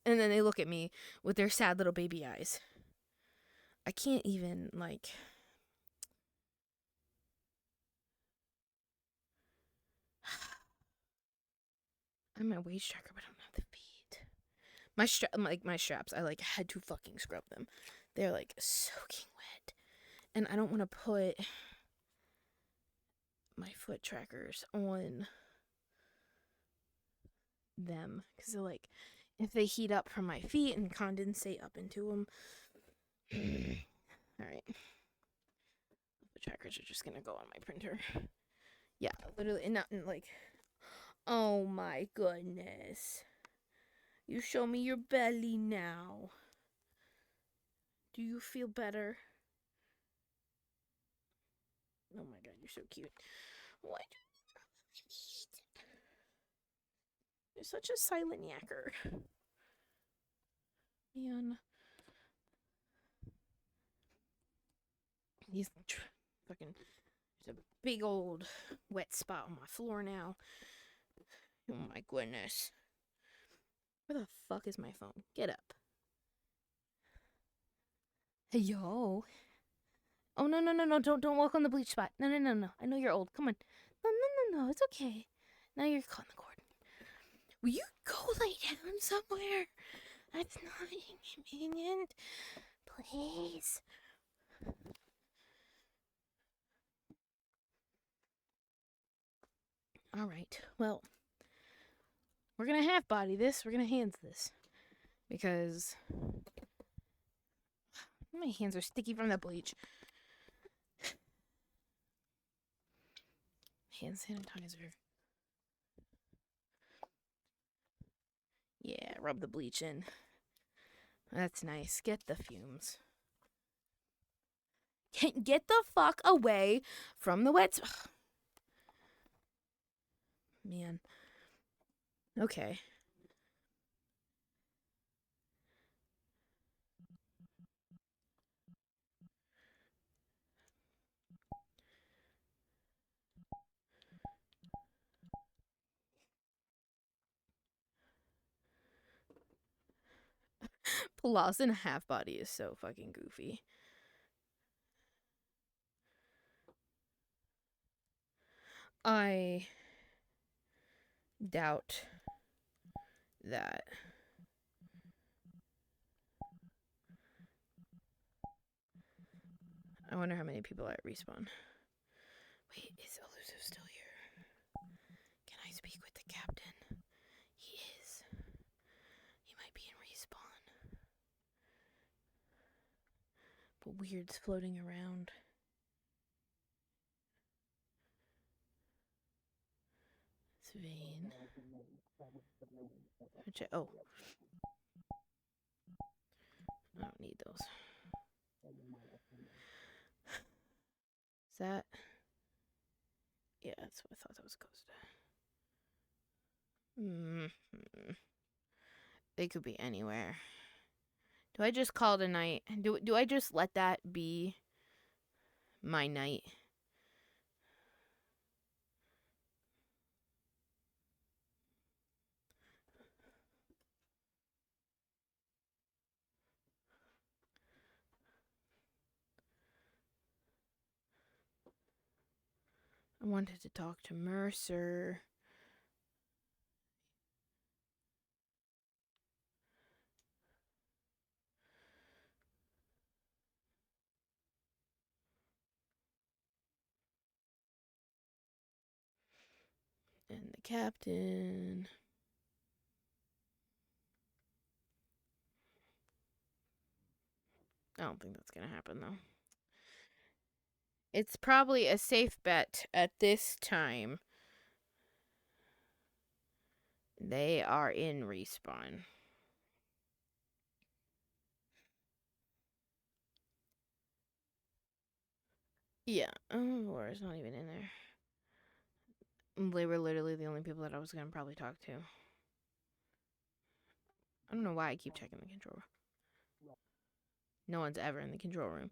And then they look at me with their sad little baby eyes. I can't even, like... I'm a wage tracker, but I don't have the feet. My straps, I like had to fucking scrub them. They're like soaking wet, and I don't want to put my foot trackers on them because they're like, if they heat up from my feet and condensate up into them. All right, the trackers are just gonna go on my printer. Yeah, literally, and not like. Oh my goodness. You show me your belly now. Do you feel better? Oh my god, you're so cute. Why do you eat? You're such a silent yacker. Man. He's fucking... There's a big old wet spot on my floor now. Oh my goodness. Where the fuck is my phone? Get up. Hey, yo. Oh, no. Don't walk on the bleach spot. No. I know you're old. Come on. No. It's okay. Now you're caught in the cord. Will you go lay down somewhere? That's not inconvenient. Please. Alright, well, we're gonna half body this. We're gonna hands this. Because my hands are sticky from the bleach. Hand sanitizer. Yeah, rub the bleach in. That's nice. Get the fumes. Get the fuck away from the wet... Man. Okay. Pallas in a half body is so fucking goofy. I doubt that I wonder how many people are at respawn. Wait, is Elusive still here? Can I speak with the captain? He is. He might be in respawn. But Weird's floating around. Svein. Oh. I don't need those. Is that? Yeah, that's what I thought that was supposed to. They could be anywhere. Do I just call it a night? Do I just let that be my night? I wanted to talk to Mercer. And the captain. I don't think that's gonna happen though. It's probably a safe bet at this time. They are in respawn. Yeah. Oh, Laura's not even in there. They were literally the only people that I was gonna probably talk to. I don't know why I keep checking the control room. No one's ever in the control room.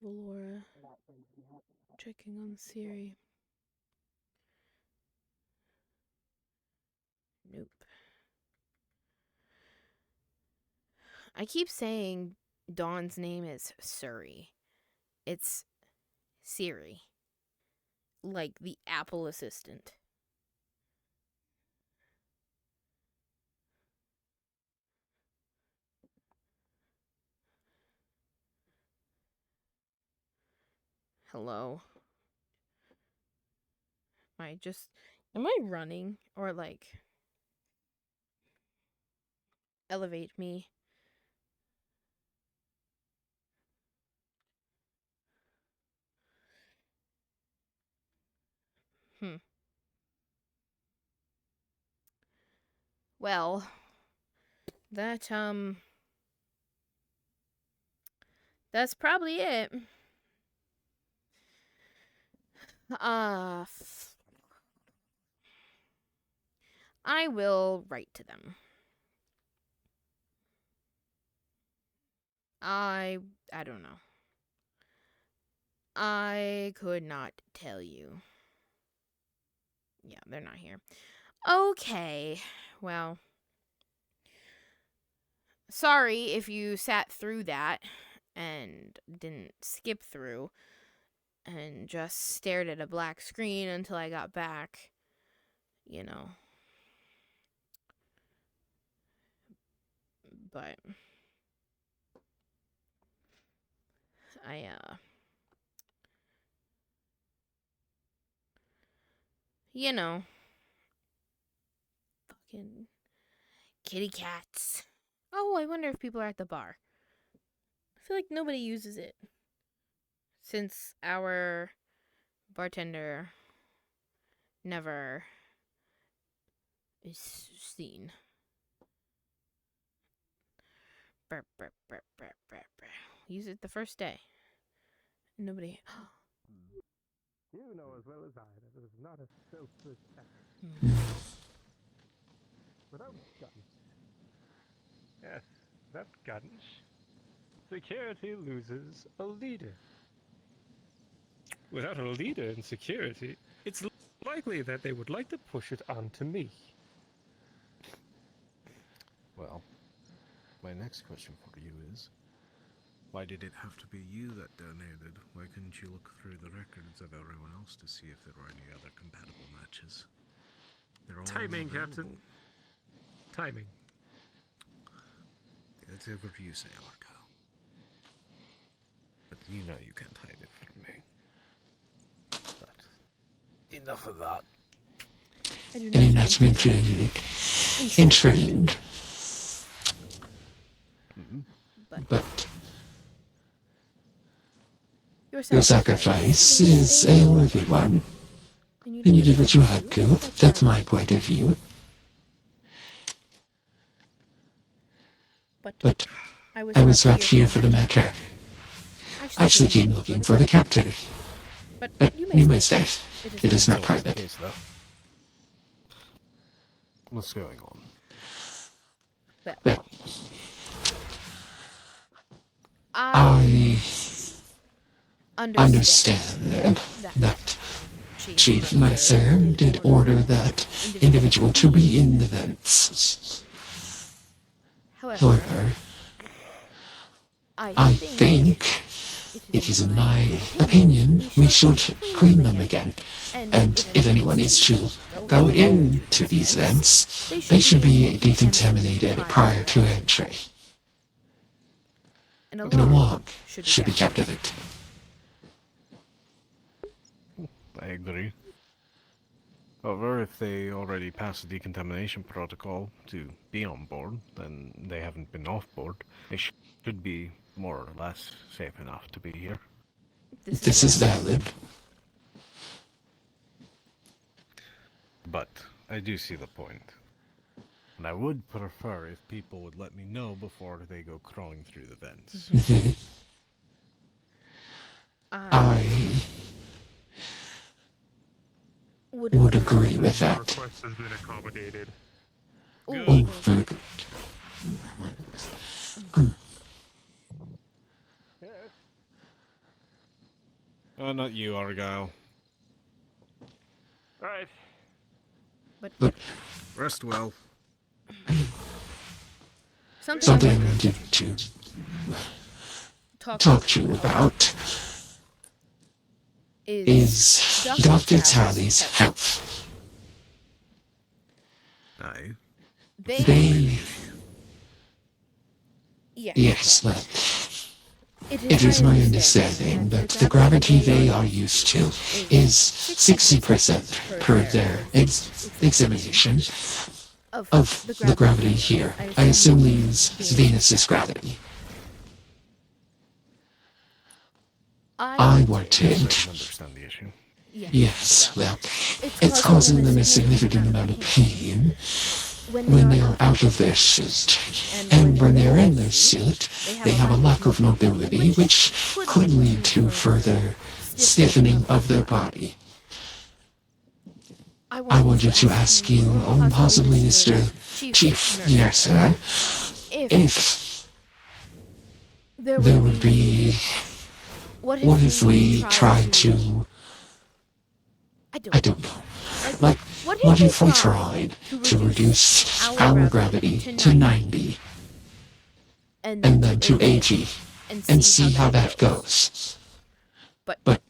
Laura. Checking on Siri. Nope. I keep saying Dawn's name is Suri. It's Siri. Like the Apple assistant. Hello. Am I running or like elevate me? Well, that's probably it. I will write to them. I don't know. I could not tell you. Yeah, they're not here. Okay. Well, sorry if you sat through that and didn't skip through and just stared at a black screen until I got back. You know. But you know, fucking kitty cats. Oh, I wonder if people are at the bar. I feel like nobody uses it since our bartender never is seen. Burp, burp, burp, burp, burp, burp. Use it the first day. Nobody. You know as well as I that it is not a selfless act. Without guns. Yes, without guns, security loses a leader. Without a leader in security, it's likely that they would like to push it onto me. Well, my next question for you is, why did it have to be you that donated? Why couldn't you look through the records of everyone else to see if there were any other compatible matches? They're all Timing, available. Captain. Timing. That's whatever you say, Marco. But you know you can't hide it from me. But enough of that. An announcement journey. Intrigued. But your sacrifice is a worthy one. And you did what you had to. That's my point of view. But I was not here for the matter. I actually came looking for the captain. But you may stay. It is not private. Case, though. What's going on? Well, I understand that Chief Messer did order that individual to be in the vents. However, I think it is in my opinion we should clean them again. And if anyone is to go into these vents, they should be decontaminated prior to entry. And a log should be kept of it. I agree. However, if they already passed the decontamination protocol to be on board, then they haven't been off board. They should be more or less safe enough to be here. This is valid. But I do see the point. And I would prefer if people would let me know before they go crawling through the vents. I would agree with that. Request has been accommodated. Oh, very good. Not you, Argyle. Right. But rest well. Something I wanted to talk to you about is Dr. Tally's health. Aye. They... Yes, but it is my understanding that the gravity they are used to is 60% per their examination of the gravity here. I assume they use Venus's gravity. I wanted... understand the issue. Yes, well, it's causing them a significant amount of pain when they are out of their suit. And when they're in their suit, they have a lack of mobility, which could lead to further stiffening of their body. I wanted to ask you, or possibly Mr. Chief Nurser, if there would be... What if we tried to... I don't know. Like, what if we tried to reduce our gravity to 90 and then to 80 and see how that goes? But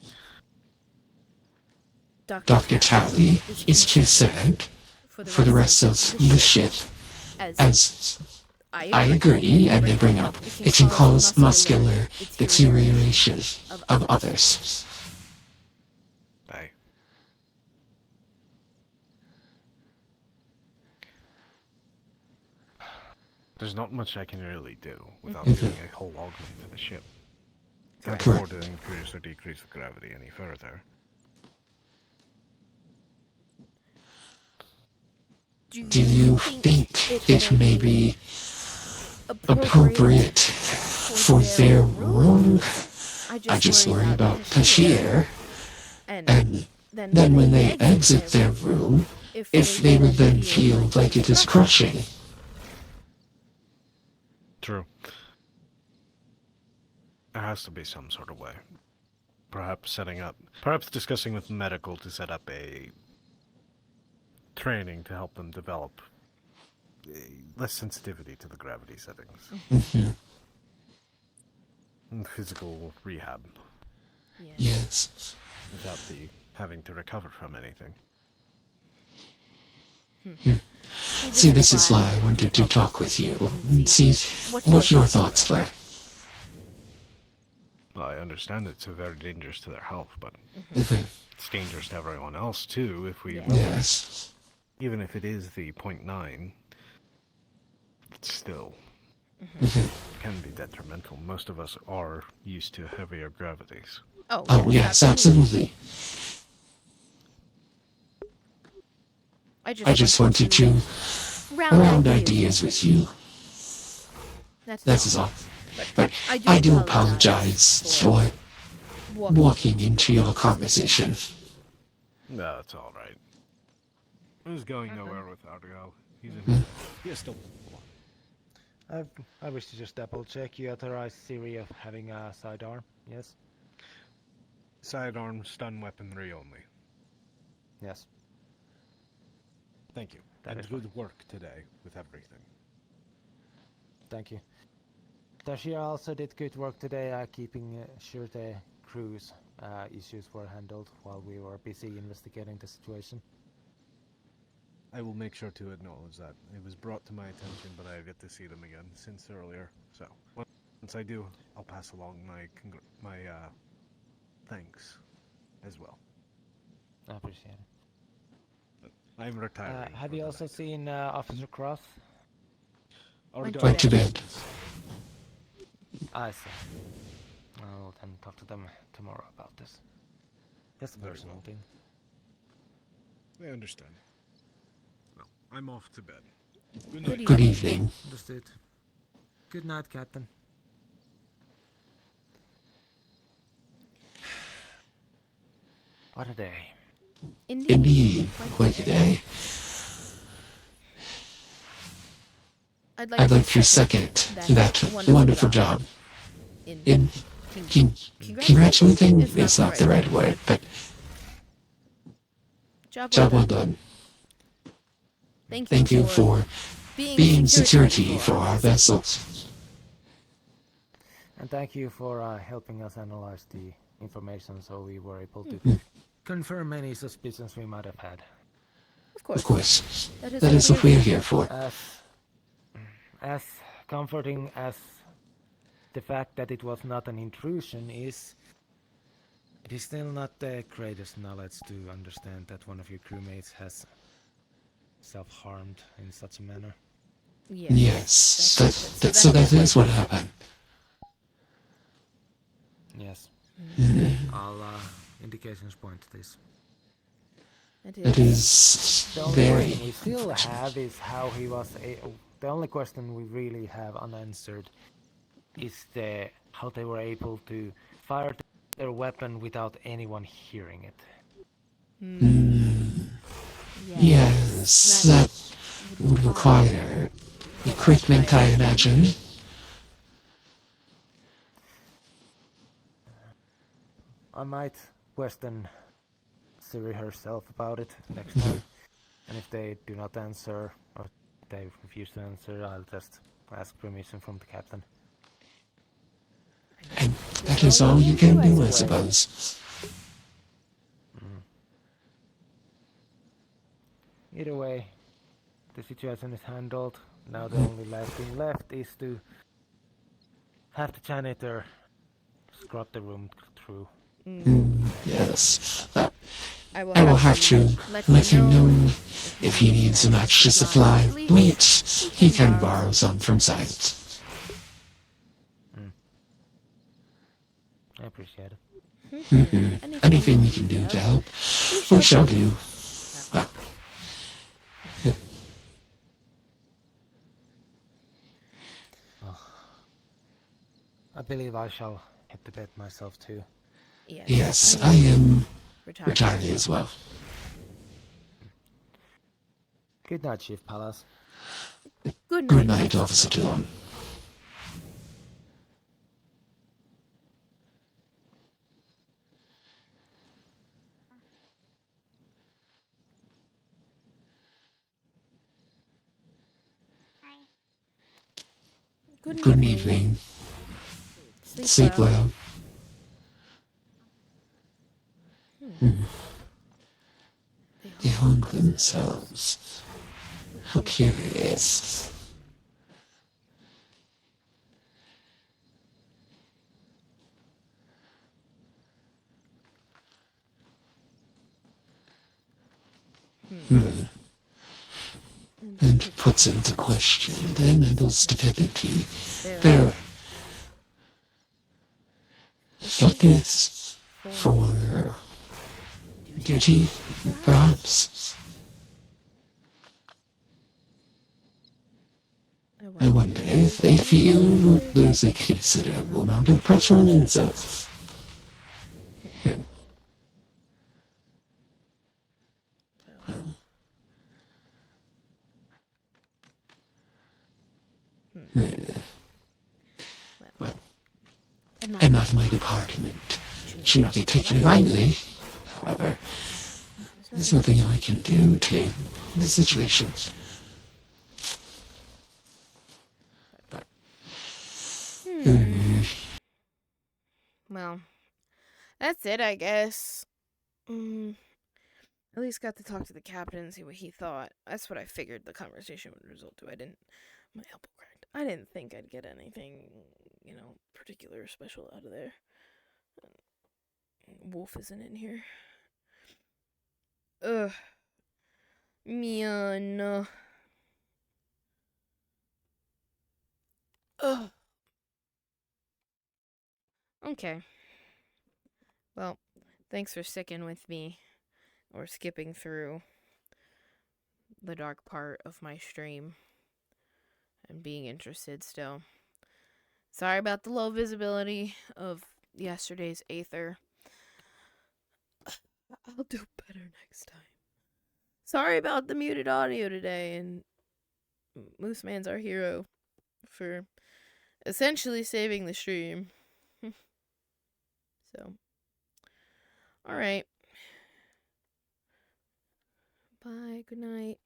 Dr. Tally is concerned for the rest of the ship, as I agree, and they bring up it can cause muscular deterioration of others. Aye. There's not much I can really do without doing a whole augment to the ship. Can't afford to increase or decrease the gravity any further. Do you think it may be appropriate for their room? I just worry about Bashir. And then when they exit their room, if they would then feel like it is crushing. True. There has to be some sort of way. Perhaps discussing with medical to set up a training to help them develop less sensitivity to the gravity settings. And physical rehab. Yes. Without the having to recover from anything. See, this is why I wanted to talk with you and see what your thoughts were. Well, I understand it's very dangerous to their health, but Mhm. it's dangerous to everyone else too if we... Yes. Even if it is the 0.9, it's still can be detrimental. Most of us are used to heavier gravities. Oh, yes, absolutely. I just wanted to round ideas with you. That is all. But I do apologize for walking into your conversation. No, that's all right. He was going nowhere without go. He's still. I wish to just double check. You authorized Siri of having a sidearm, yes? Sidearm stun weaponry only. Yes. Thank you. That is and good work today with everything. Thank you. Tashira also did good work today, keeping sure the crew's issues were handled while we were busy investigating the situation. I will make sure to acknowledge that. It was brought to my attention, but I get to see them again since earlier. So once I do, I'll pass along my thanks as well. I appreciate it. But I'm retiring. Have you also seen Officer Cross? Went to bed. I see. I'll then talk to them tomorrow about this. Just a personal thing. I understand. Well, I'm off to bed. Good evening. Understood. Good night, Captain. What a day. Indeed, quite a day. I'd like to second that wonderful job. Congratulating is not the right word, but job well done. Thank you for being security for our vessels. And thank you for helping us analyze the information so we were able to confirm any suspicions we might have had. Of course. That is what we're here for. As comforting as the fact that it was not an intrusion is, it is still not the greatest knowledge to understand that one of your crewmates has self-harmed in such a manner. Yes, so that is what happened. Yes. All indications point to this. It is the only very... question we still have is how he was the only question we really have unanswered is how they were able to fire their weapon without anyone hearing it. Yes, that would require equipment, I imagine. I might question Siri herself about it next time. And if they do not answer, or they refuse to answer, I'll just ask permission from the captain. And that is all you can do, I suppose. Either way, the situation is handled. Now the only last thing left is to have the janitor scrub the room through. Yes. I will have to let him know if he needs an extra supply of bleach. He can borrow some from site. I appreciate it. Anything we can do to help, we shall do. I believe I shall hit to bed myself too. Yes, I am retired as well. Good night, Chief Pallas. Good night, Officer Dillon. Good evening. Sleep well. They hung themselves. How curious. And puts into question their mental stability, their fitness for duty, perhaps. I wonder if they feel there's a considerable amount of pressure on themselves. Well, I'm not my department. Should not be taken lightly. However, there's nothing I can do to the situation. Well, that's it, I guess. At least got to talk to the captain and see what he thought. That's what I figured the conversation would result to. My elbow cracked. I didn't think I'd get anything, particular or special out of there. Wolf isn't in here. Ugh. Man. Ugh. Okay. Well, thanks for sticking with me. Or skipping through the dark part of my stream. And being interested still. Sorry about the low visibility of yesterday's Aether. I'll do better next time. Sorry about the muted audio today, and Moose Man's our hero for essentially saving the stream. So, alright. Bye, good night.